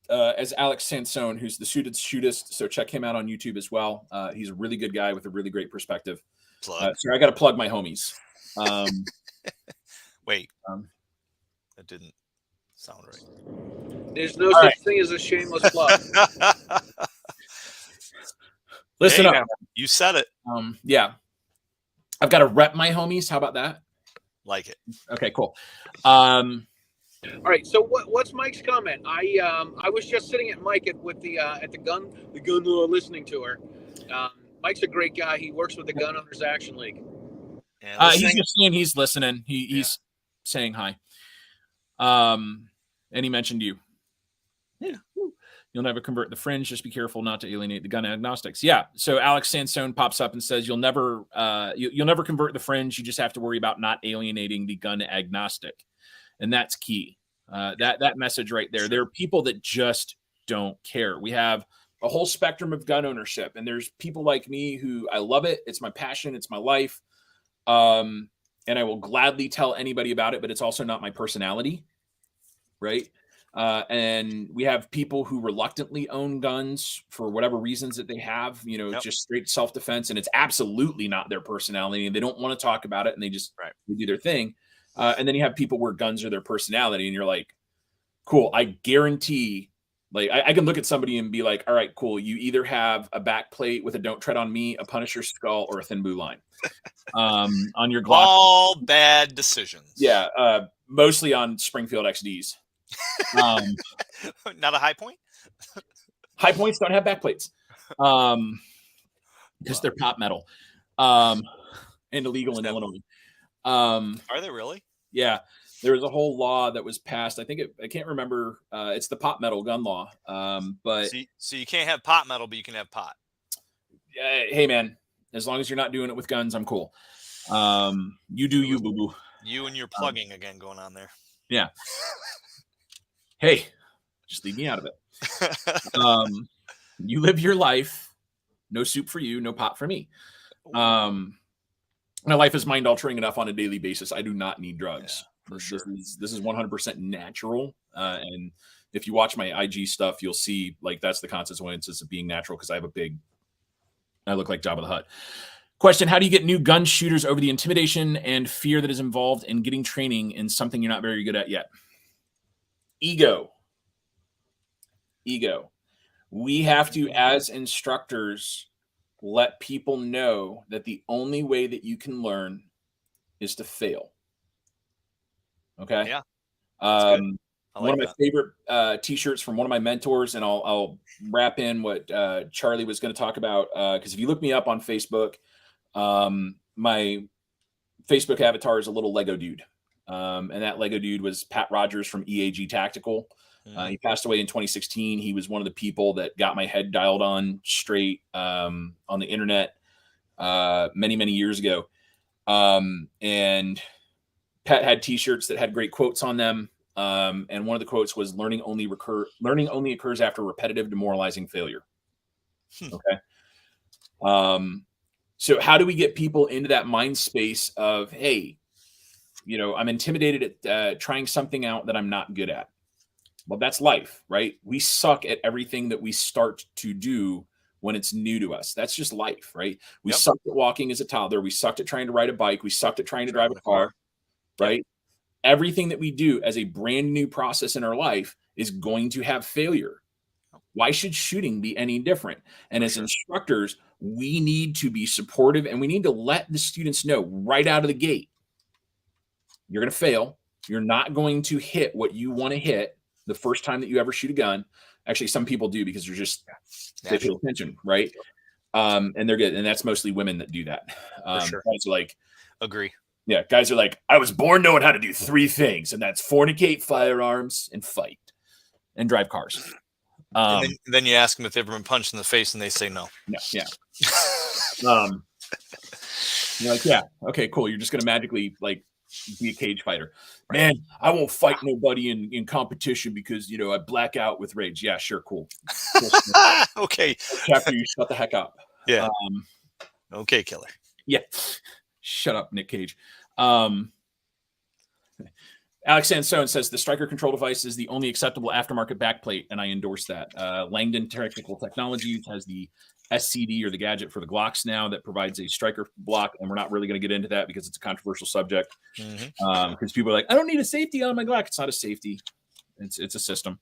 as Alex Sansone, who's the Suited Shootist, so check him out on YouTube as well. He's a really good guy with a really great perspective. So I got to plug my homies. Wait, that didn't sound right. There's no such thing as a shameless plug. Listen up. You said it. Yeah. I've got to rep my homies. How about that? Like it. Okay, cool. All right. So what's Mike's comment? I was just sitting at Mike at the gun listening tour. Mike's a great guy. He works with the Gun Owners Action League. He's just saying he's listening. He's saying hi. And he mentioned you. Yeah. You'll never convert the fringe. Just be careful not to alienate the gun agnostics. Yeah. So Alex Sansone pops up and says, you'll never convert the fringe. You just have to worry about not alienating the gun agnostic. And that's key. That message right there. There are people that just don't care. We have a whole spectrum of gun ownership, and there's people like me who I love it. It's my passion. It's my life. And I will gladly tell anybody about it, but it's also not my personality. Right. And we have people who reluctantly own guns for whatever reasons that they have, just straight self-defense, and it's absolutely not their personality, and they don't want to talk about it, and they just they do their thing. And then you have people where guns are their personality, and you're like, cool, I guarantee, like, I can look at somebody and be like, all right, cool, you either have a back plate with a "Don't Tread on Me," a Punisher skull, or a Thin Blue Line on your Glock. All bad decisions. Yeah, mostly on Springfield XDs. Not a high point. High points don't have back plates because they're pop metal and illegal in Illinois. Are they really? Yeah, there was a whole law that was passed. I can't remember. It's the pop metal gun law. But so you can't have pot metal, but you can have pot. Hey man, as long as you're not doing it with guns, I'm cool. You do you, boo boo. You and your plugging again going on there. Yeah. Hey, just leave me out of it. You live your life. No soup for you, no pot for me. My life is mind altering enough on a daily basis. I do not need drugs. Yeah, for sure. This is 100% natural. And if you watch my IG stuff, you'll see like that's the consequences of being natural, because I look like Jabba the Hutt. Question: how do you get new gun shooters over the intimidation and fear that is involved in getting training in something you're not very good at yet? Ego. We have to, as instructors, let people know that the only way that you can learn is to fail. Okay. Yeah. One of my favorite t-shirts from one of my mentors, and I'll wrap in what Charlie was going to talk about, because if you look me up on Facebook, my Facebook avatar is a little Lego dude. And that Lego dude was Pat Rogers from EAG Tactical. He passed away in 2016. He was one of the people that got my head dialed on straight on the internet many, many years ago. And Pat had t-shirts that had great quotes on them. And one of the quotes was, learning only occurs after repetitive, demoralizing failure. Okay. So how do we get people into that mind space of, hey, I'm intimidated at trying something out that I'm not good at? Well, that's life, right? We suck at everything that we start to do when it's new to us. That's just life, right? We sucked at walking as a toddler. We sucked at trying to ride a bike. We sucked at trying to drive a car, right? Everything that we do as a brand new process in our life is going to have failure. Why should shooting be any different? And as instructors, we need to be supportive, and we need to let the students know right out of the gate, you're going to fail. You're not going to hit what you want to hit the first time that you ever shoot a gun. Actually, some people do, because they pay attention, right? And they're good. And that's mostly women that do that. Guys are like, agree. Yeah, guys are like, I was born knowing how to do three things, and that's fornicate, firearms, and fight, and drive cars. And then you ask them if they've ever been punched in the face, and they say no. No, yeah. You're like, yeah, okay, cool. You're just gonna magically like be a cage fighter. Man, I won't fight nobody in competition because I black out with rage. Yeah, sure, cool. Okay. After you shut the heck up. Yeah. Okay, killer. Yeah. Shut up, Nick Cage. Alex Sansone says the striker control device is the only acceptable aftermarket backplate, and I endorse that. Langdon Technical Technologies has the SCD, or the gadget for the Glocks now, that provides a striker block, and we're not really going to get into that because it's a controversial subject. Because people are like, I don't need a safety on my Glock. It's not a safety. It's a system.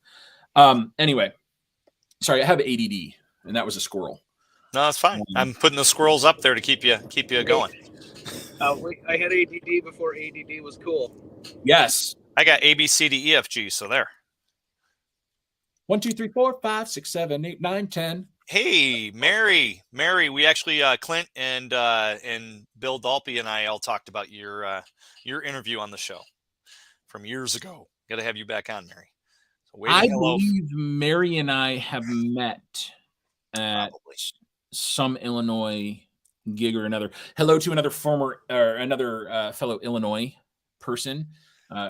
Anyway, sorry, I have ADD, and that was a squirrel. No, that's fine. I'm putting the squirrels up there to keep you going. I had ADD before ADD was cool. Yes. I got A, B, C, D, E, F, G. So there. 1, 2, 3, 4, 5, 6, 7, 8, 9, 10. Hey, Mary, we actually Clint and Bill Dalpy and I all talked about your interview on the show from years ago. Got to have you back on, Mary. So I believe Mary and I have met at some Illinois gig or another. Hello to another fellow Illinois person.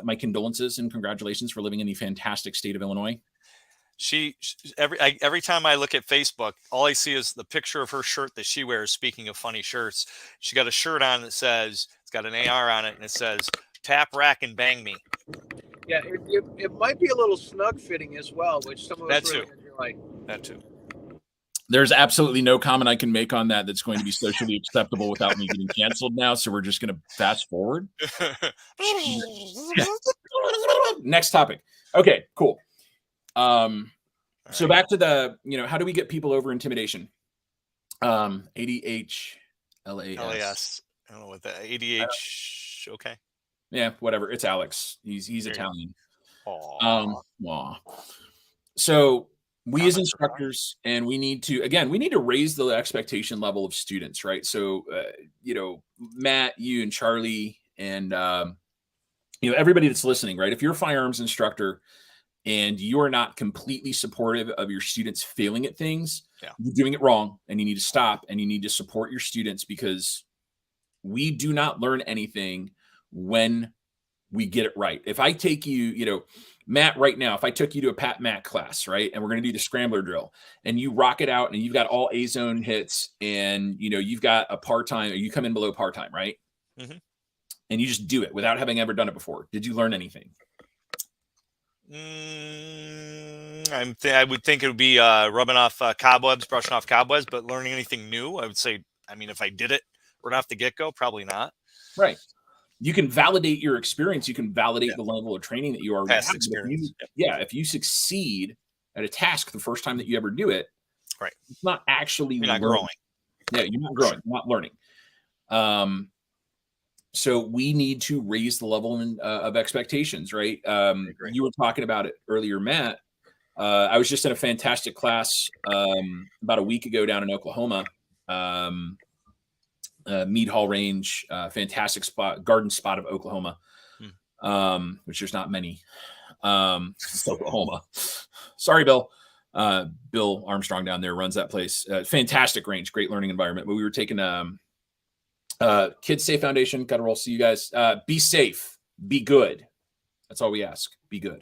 My condolences and congratulations for living in the fantastic state of Illinois. Every time I look at Facebook, all I see is the picture of her shirt that she wears. Speaking of funny shirts, she got a shirt on that says, it's got an AR on it, and it says, "Tap, rack, and bang me." Yeah, it might be a little snug fitting as well, which some of us really like. That too. There's absolutely no comment I can make on that that's going to be socially acceptable without me getting canceled now. So we're just going to fast forward. Next topic. Okay, cool. So back to the, how do we get people over intimidation? ADHLAS. LAS. I don't know what that ADH. Okay. Yeah, whatever. It's Alex. He's Italian. So we as instructors, and we need to raise the expectation level of students, right? So, Matt, you and Charlie, and everybody that's listening, right? If you're a firearms instructor and you are not completely supportive of your students failing at things, you're doing it wrong, and you need to stop, and you need to support your students, because we do not learn anything when we get it right. If I take you, Matt, right now, if I took you to a Pat Matt class, right, and we're going to do the scrambler drill, and you rock it out, and you've got all A zone hits, and you've got a part-time, or you come in below part-time, right? Mm-hmm. And you just do it without having ever done it before. Did you learn anything? I would think it would be rubbing off cobwebs, brushing off cobwebs, but learning anything new, I would say, if I did it right off the get-go, probably not. Right. You can validate your experience. You can validate the level of training that you are. Past experience. If you succeed at a task the first time that you ever do it, right, it's not actually you're not growing. Yeah, you're not growing. You're not learning. So we need to raise the level of expectations, right? You were talking about it earlier, Matt. I was just in a fantastic class about a week ago down in Oklahoma. Mead Hall Range, fantastic spot, garden spot of Oklahoma, which there's not many. Oklahoma. Sorry, Bill. Bill Armstrong down there runs that place. Fantastic range, great learning environment. But we were taking Kids Safe Foundation. Got to roll. See you guys. Be safe. Be good. That's all we ask. Be good.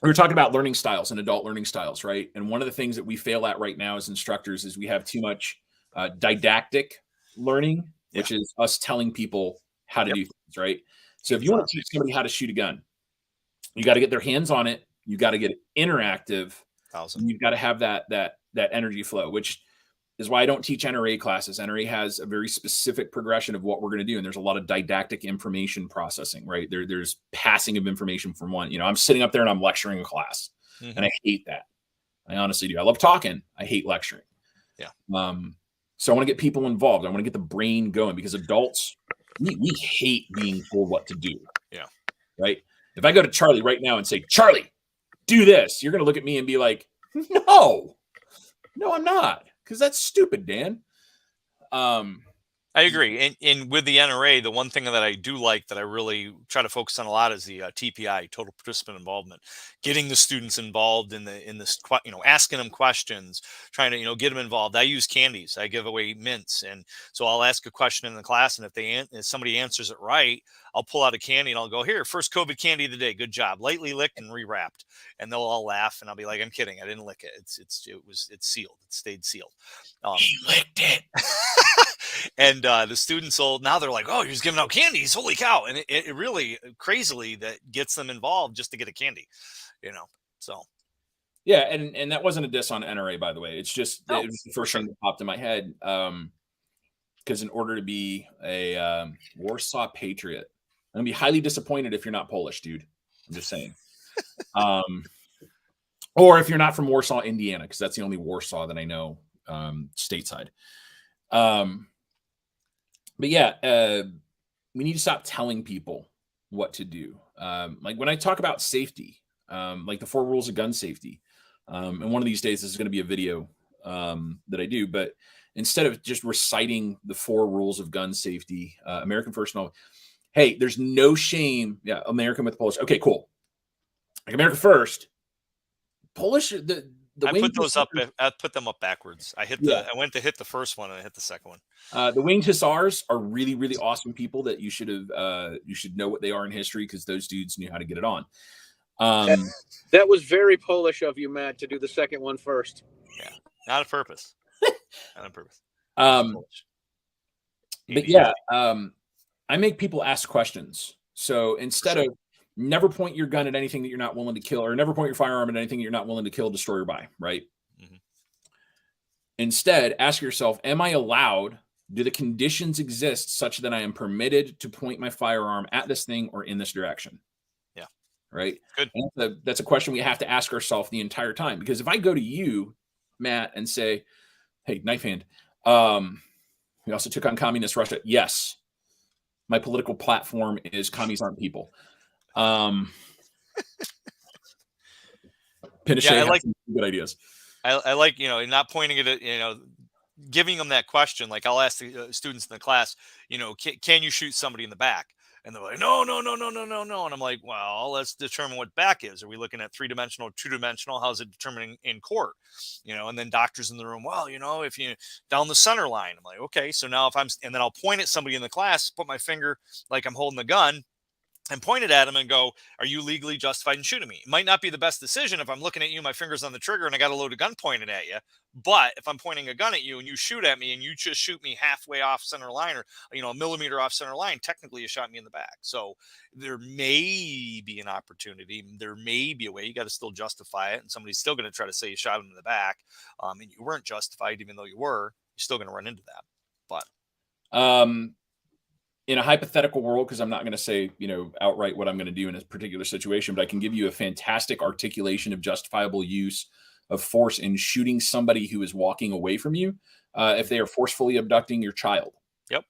We were talking about learning styles and adult learning styles, right? And one of the things that we fail at right now as instructors is we have too much didactic learning, which is us telling people how to do things, right? So if you want to teach somebody how to shoot a gun, you got to get their hands on it. You got to get it interactive. You've got to have that energy flow, which is why I don't teach NRA classes. NRA has a very specific progression of what we're going to do. And there's a lot of didactic information processing, right? There's passing of information from one. I'm sitting up there and I'm lecturing a class, and I hate that. I honestly do. I love talking. I hate lecturing. Yeah. So I want to get people involved. I want to get the brain going, because adults, we hate being told what to do. Yeah. Right. If I go to Charlie right now and say, Charlie, do this, you're going to look at me and be like, no, I'm not. Because that's stupid, Dan. I agree. And with the NRA, the one thing that I do like, that I really try to focus on a lot, is the TPI, total participant involvement, getting the students involved in this, asking them questions, trying to, get them involved. I use candies. I give away mints. And so I'll ask a question in the class, and if somebody answers it right, I'll pull out a candy and I'll go, here, first COVID candy of the day. Good job. Lightly licked and rewrapped. And they'll all laugh, and I'll be like, I'm kidding. I didn't lick it. It's sealed. It stayed sealed. He licked it. And the students now they're like, oh, you're just giving out candies. Holy cow. And it really crazily that gets them involved just to get a candy, so. Yeah. And that wasn't a diss on NRA, by the way. It's just, it was the first thing that popped in my head. Because in order to be a Warsaw patriot, I'm going to be highly disappointed if you're not Polish, dude. I'm just saying. Or if you're not from Warsaw, Indiana, because that's the only Warsaw that I know stateside. But yeah, we need to stop telling people what to do. Like when I talk about safety, like the 4 rules of gun safety, and one of these days this is going to be a video that I do, but instead of just reciting the 4 rules of gun safety, American First and all, hey, there's no shame. Yeah, American with Polish. Okay, cool. Like America first. Polish. I put those up. I put them up backwards. I went to hit the first one and I hit the second one. The Winged Hussars are really, really awesome people that you should know what they are in history, because those dudes knew how to get it on. That was very Polish of you, Matt, to do the second one first. Yeah, not on purpose. Not on purpose. But yeah, I make people ask questions. So instead of never point your gun at anything that you're not willing to kill, or never point your firearm at anything that you're not willing to kill, destroy, or buy, right? Mm-hmm. Instead, ask yourself, am I allowed? Do the conditions exist such that I am permitted to point my firearm at this thing or in this direction? Yeah. Right? Good. And that's a question we have to ask ourselves the entire time. Because if I go to you, Matt, and say, hey, knife hand, we also took on communist Russia. Yes. My political platform is commies aren't people. Pinochet, I like good ideas. I like, not pointing it at, giving them that question. Like I'll ask the students in the class, can you shoot somebody in the back? And they're like, no. And I'm like, well, let's determine what back is. Are we looking at 3-dimensional, 2-dimensional? How's it determining in court? And then doctors in the room, well, if you down the center line, I'm like, okay, so now and then I'll point at somebody in the class, put my finger like I'm holding the gun, and point it at him and go, are you legally justified in shooting me? It might not be the best decision if I'm looking at you, my finger's on the trigger, and I got a loaded gun pointed at you. But if I'm pointing a gun at you and you shoot at me and you just shoot me halfway off center line, or, a millimeter off center line, technically you shot me in the back. So there may be an opportunity. There may be a way. You got to still justify it. And somebody's still going to try to say you shot him in the back. And you weren't justified, even though you were. You're still going to run into that. But in a hypothetical world, because I'm not going to say, outright what I'm going to do in a particular situation, but I can give you a fantastic articulation of justifiable use of force in shooting somebody who is walking away from you, if they are forcefully abducting your child. Yep,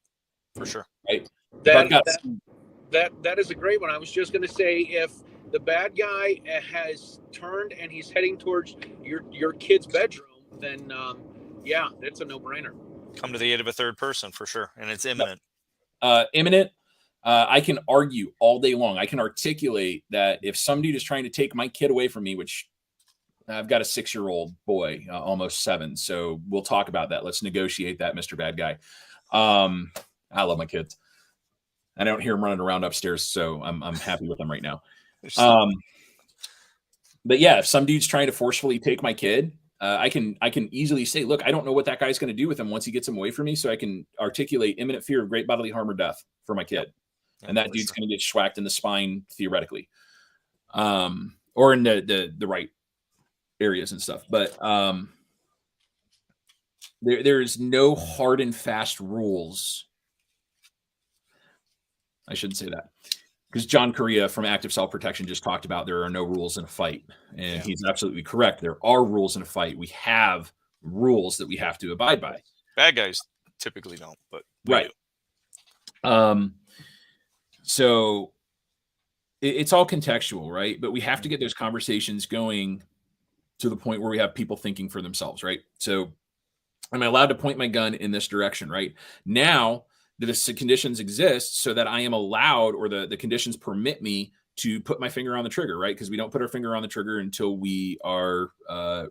for sure. Right. That is a great one. I was just going to say, if the bad guy has turned and he's heading towards your kid's bedroom, then yeah, that's a no-brainer. Come to the aid of a third person for sure, and it's imminent. Imminent. I can argue all day long. I can articulate that if some dude is trying to take my kid away from me, which I've got a 6-year-old boy, almost 7. So we'll talk about that. Let's negotiate that, Mr. Bad Guy. I love my kids. I don't hear them running around upstairs, so I'm happy with them right now. But yeah, if some dude's trying to forcefully take my kid, I can easily say, look, I don't know what that guy's going to do with him once he gets him away from me. So I can articulate imminent fear of great bodily harm or death for my kid. Yep. And that dude's going to get schwacked in the spine theoretically, or in the right areas and stuff. But there is no hard and fast rules. I shouldn't say that, because John Correa from Active Self-Protection just talked about there are no rules in a fight. And he's absolutely correct. There are rules in a fight. We have rules that we have to abide by. Bad guys typically don't, but right. So it's all contextual, right? But we have to get those conversations going to the point where we have people thinking for themselves, right? So am I allowed to point my gun in this direction, right? Now, the conditions exist so that I am allowed, or the conditions permit me to put my finger on the trigger, right? Because we don't put our finger on the trigger until we are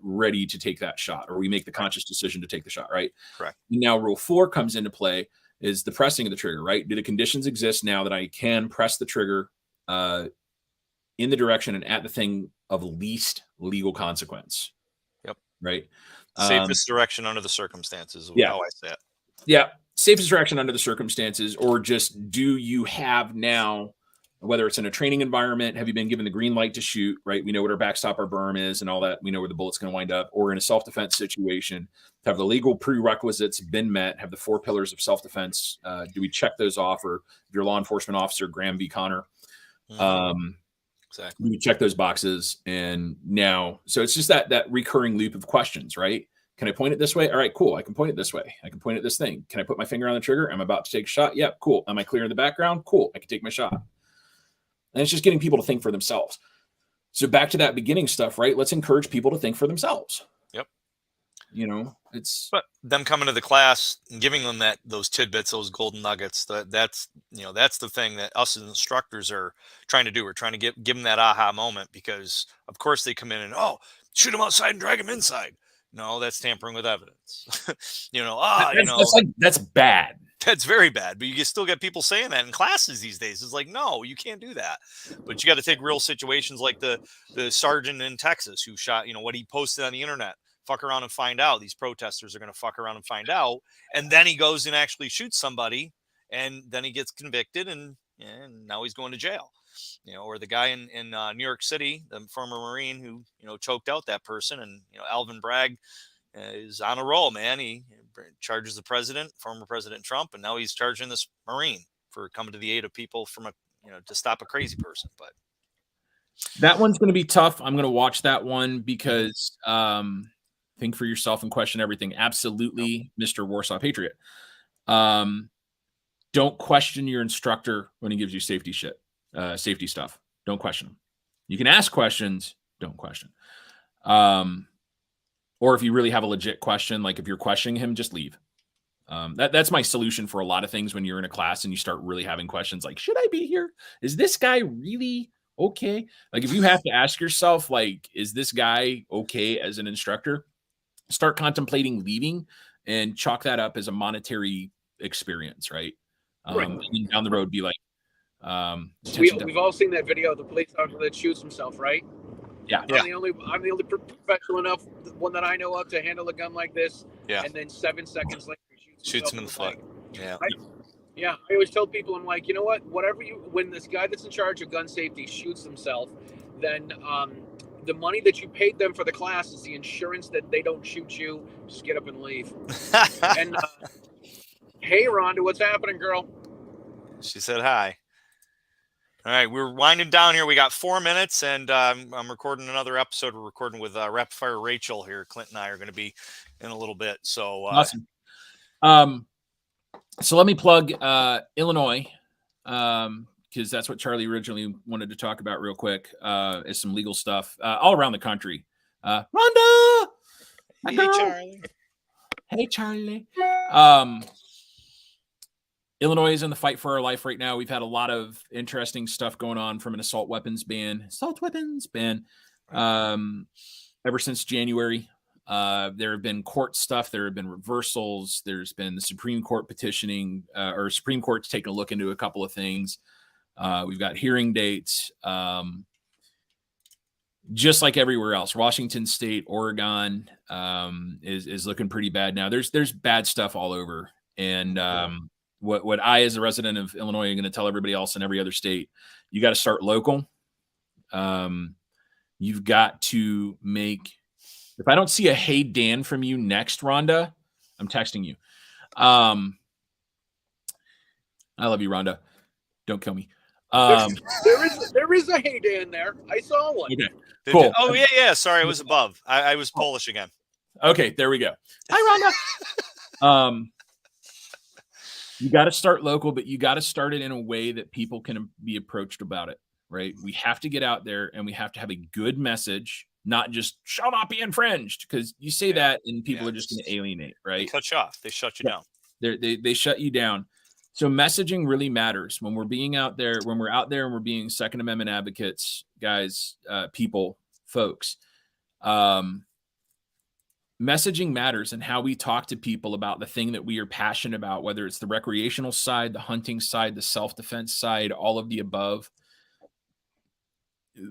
ready to take that shot, or we make the conscious decision to take the shot, right? Correct. Now, rule 4 comes into play, is the pressing of the trigger, right? Do the conditions exist now that I can press the trigger in the direction and at the thing of least legal consequence? Yep. Right. Safest direction under the circumstances. How I say it. Yeah. Safest direction under the circumstances, or just, do you have now, whether it's in a training environment, have you been given the green light to shoot, right? We know what our backstop, our berm is and all that. We know where the bullet's going to wind up. Or in a self-defense situation, have the legal prerequisites been met? Have the 4 pillars of self-defense, do we check those off? Or if you're a law enforcement officer, Graham v. Connor, exactly. We check those boxes. And now, so it's just that recurring loop of questions, right? Can I point it this way? All right, cool. I can point it this way. I can point at this thing. Can I put my finger on the trigger? I'm about to take a shot. Yep, cool. Am I clear in the background? Cool. I can take my shot. And it's just getting people to think for themselves. So back to that beginning stuff, right? Let's encourage people to think for themselves. Yep. You know, it's but them coming to the class and giving them those tidbits, those golden nuggets. That's the thing that us as instructors are trying to do. We're trying to give them that aha moment, because of course they come in and shoot them outside and drag them inside. No, that's tampering with evidence. that's bad. That's very bad. But you still get people saying that in classes these days. It's like, no, you can't do that. But you got to take real situations like the sergeant in Texas who shot, what he posted on the internet. Fuck around and find out. These protesters are going to fuck around and find out. And then he goes and actually shoots somebody, and then he gets convicted, and now he's going to jail. Or the guy in New York City, the former Marine who, choked out that person, and, Alvin Bragg is on a roll, man. He charges the president, former President Trump, and now he's charging this Marine for coming to the aid of people from to stop a crazy person. But that one's going to be tough. I'm going to watch that one because, think for yourself and question everything. Absolutely, Mr. Warsaw Patriot. Don't question your instructor when he gives you safety stuff. Don't question him. You can ask questions. Don't question. Or if you really have a legit question, like if you're questioning him, just leave. That's my solution for a lot of things when you're in a class and you start really having questions like, should I be here? Is this guy really okay? Like if you have to ask yourself, like, is this guy okay as an instructor? Start contemplating leaving and chalk that up as a monetary experience, right? And down the road, be like, we've all seen that video of the police officer that shoots himself, right? Yeah. I'm the only professional enough, one that I know of, to handle a gun like this. Yeah. And then 7 seconds later, shoots him in the foot. Yeah. I always tell people, I'm like, you know what? When this guy that's in charge of gun safety shoots himself, then the money that you paid them for the class is the insurance that they don't shoot you. Just get up and leave. And hey, Rhonda, what's happening, girl? She said hi. All right, we're winding down here. We got 4 minutes, and I'm recording another episode. We're recording with Rapid Fire Rachel here. Clint and I are going to be in a little bit. So awesome. So let me plug Illinois, because that's what Charlie originally wanted to talk about real quick, is some legal stuff all around the country. Rhonda! Hey, Charlie. Hey, Charlie. Illinois is in the fight for our life right now. We've had a lot of interesting stuff going on, from an assault weapons ban ever since January. There have been court stuff. There have been reversals. There's been the Supreme Court petitioning, or Supreme Court's taking a look into a couple of things. We've got hearing dates. Just like everywhere else, Washington State, Oregon is looking pretty bad now. There's bad stuff all over. And what I, as a resident of Illinois, am going to tell everybody else in every other state, you got to start local. You've got to make, if I don't see a "Hey Dan" from you next, Rhonda, I'm texting you. I love you, Rhonda. Don't kill me. There is a "Hey Dan" there. I saw one. Okay, cool. Oh yeah. Sorry, I was above. I was Polish again. Okay, there we go. Hi, Rhonda. You got to start local, but you got to start it in a way that people can be approached about it, right? We have to get out there, and we have to have a good message, not just "shall not be infringed," because you say that and people are just going to alienate, right? They cut you off. They shut you down. They shut you down. So messaging really matters when we're being out there, and we're being Second Amendment advocates, guys, people, folks. Messaging matters, and how we talk to people about the thing that we are passionate about, whether it's the recreational side, the hunting side, the self-defense side, all of the above.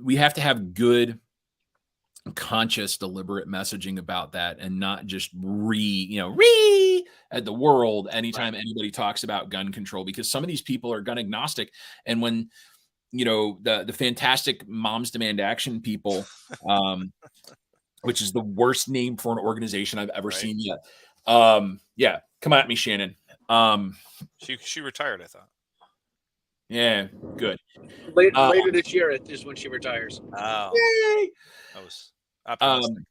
We have to have good, conscious, deliberate messaging about that, and not just at the world anytime anybody talks about gun control, because some of these people are gun agnostic. And when the fantastic Moms Demand Action people, which is the worst name for an organization I've ever seen yet. Yeah, come at me, Shannon. She retired, I thought. Yeah, good. Later this year is when she retires. Oh, yay! That was optimistic.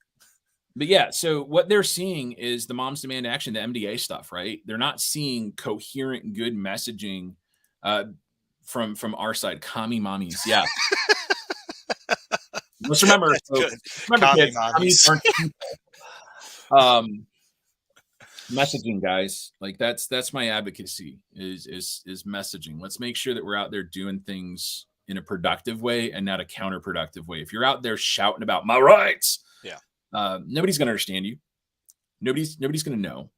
But yeah, so what they're seeing is the Moms Demand Action, the MDA stuff, right? They're not seeing coherent, good messaging from our side. Commie mommies, yeah. Let's remember, kids, commies aren't people. Messaging, guys, like that's my advocacy is messaging. Let's make sure that we're out there doing things in a productive way and not a counterproductive way. If you're out there shouting about my rights, nobody's going to understand you. Nobody's going to know.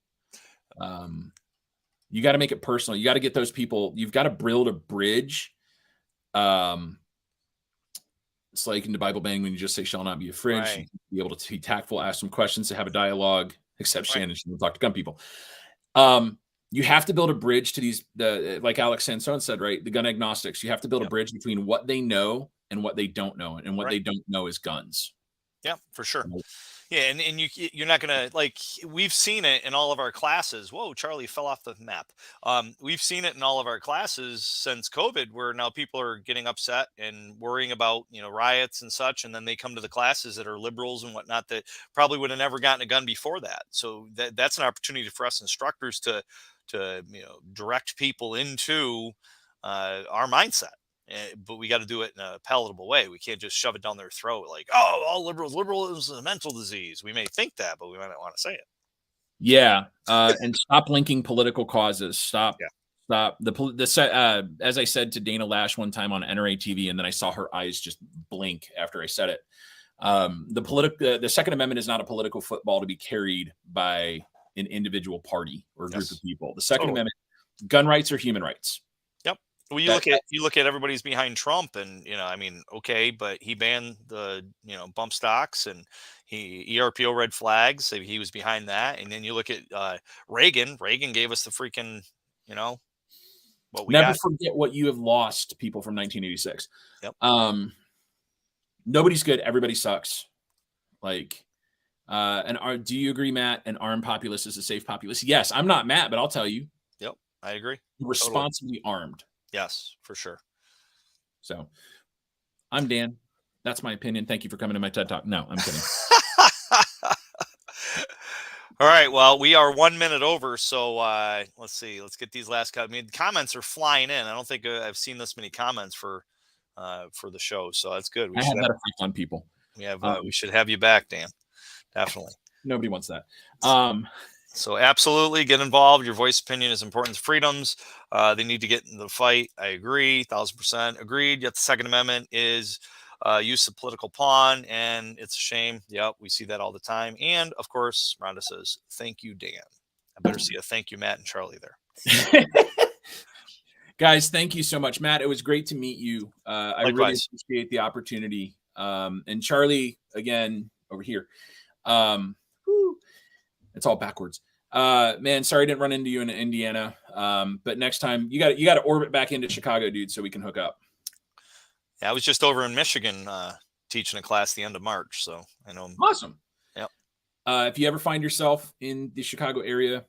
You got to make it personal. You got to get those people. You've got to build a bridge. It's like in the Bible bang when you just say, "Shall not be afraid." Right. You be able to be tactful, ask some questions, to have a dialogue. Except Shannon, she will talk to gun people. You have to build a bridge to these, like Alex Sansone said, right? The gun agnostics. You have to build a bridge between what they know and what they don't know, and what they don't know is guns. Yeah, for sure. Yeah, and you're not gonna, like, we've seen it in all of our classes. Whoa, Charlie fell off the map. We've seen it in all of our classes since COVID, where now people are getting upset and worrying about, you know, riots and such, and then they come to the classes that are liberals and whatnot that probably would have never gotten a gun before that. So that's an opportunity for us instructors to you know, direct people into our mindset. But we got to do it in a palatable way. We can't just shove it down their throat like, oh, all liberalism is a mental disease. We may think that, but we might not want to say it. Yeah. And stop linking political causes. Stop. As I said to Dana Lash one time on NRA TV, and then I saw her eyes just blink after I said it. The Second Amendment is not a political football to be carried by an individual party or group of people. The Second Amendment, gun rights are human rights. Well, you look at everybody's behind Trump, and, you know, I mean, okay, but he banned the, you know, bump stocks, and he ERPO red flags. So he was behind that. And then you look at Reagan. Reagan gave us the freaking, you know, what we never forget what you have lost, people, from 1986. Yep. Nobody's good. Everybody sucks. Like, do you agree, Matt? An armed populace is a safe populace. Yes, I'm not Matt, but I'll tell you. Yep, I agree. Responsibly armed. Yes, for sure. So I'm Dan. That's my opinion. Thank you for coming to my TED Talk. No, I'm kidding. All right. Well, we are 1 minute over. So let's see. Let's get these last comments. I mean, comments are flying in. I don't think I've seen this many comments for the show. So that's good. I have that effect on people. We should have you back, Dan. Definitely. Nobody wants that. So absolutely get involved. Your voice opinion is important to freedoms. They need to get in the fight. I agree. 1000% agreed. Yet the Second Amendment is use of political pawn, and it's a shame. Yep. We see that all the time. And of course, Rhonda says, thank you, Dan. I better see a thank you, Matt and Charlie there. Guys, thank you so much, Matt. It was great to meet you. I really appreciate the opportunity. And Charlie, again, over here. It's all backwards. Man, sorry I didn't run into you in Indiana. But next time you got to orbit back into Chicago, dude, so we can hook up. Yeah, I was just over in Michigan teaching a class the end of March, so I know. Awesome. Yep. If you ever find yourself in the Chicago area,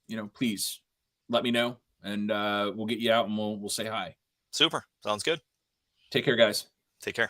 you know, please let me know, and we'll get you out and we'll say hi. Super. Sounds good. Take care, guys. Take care.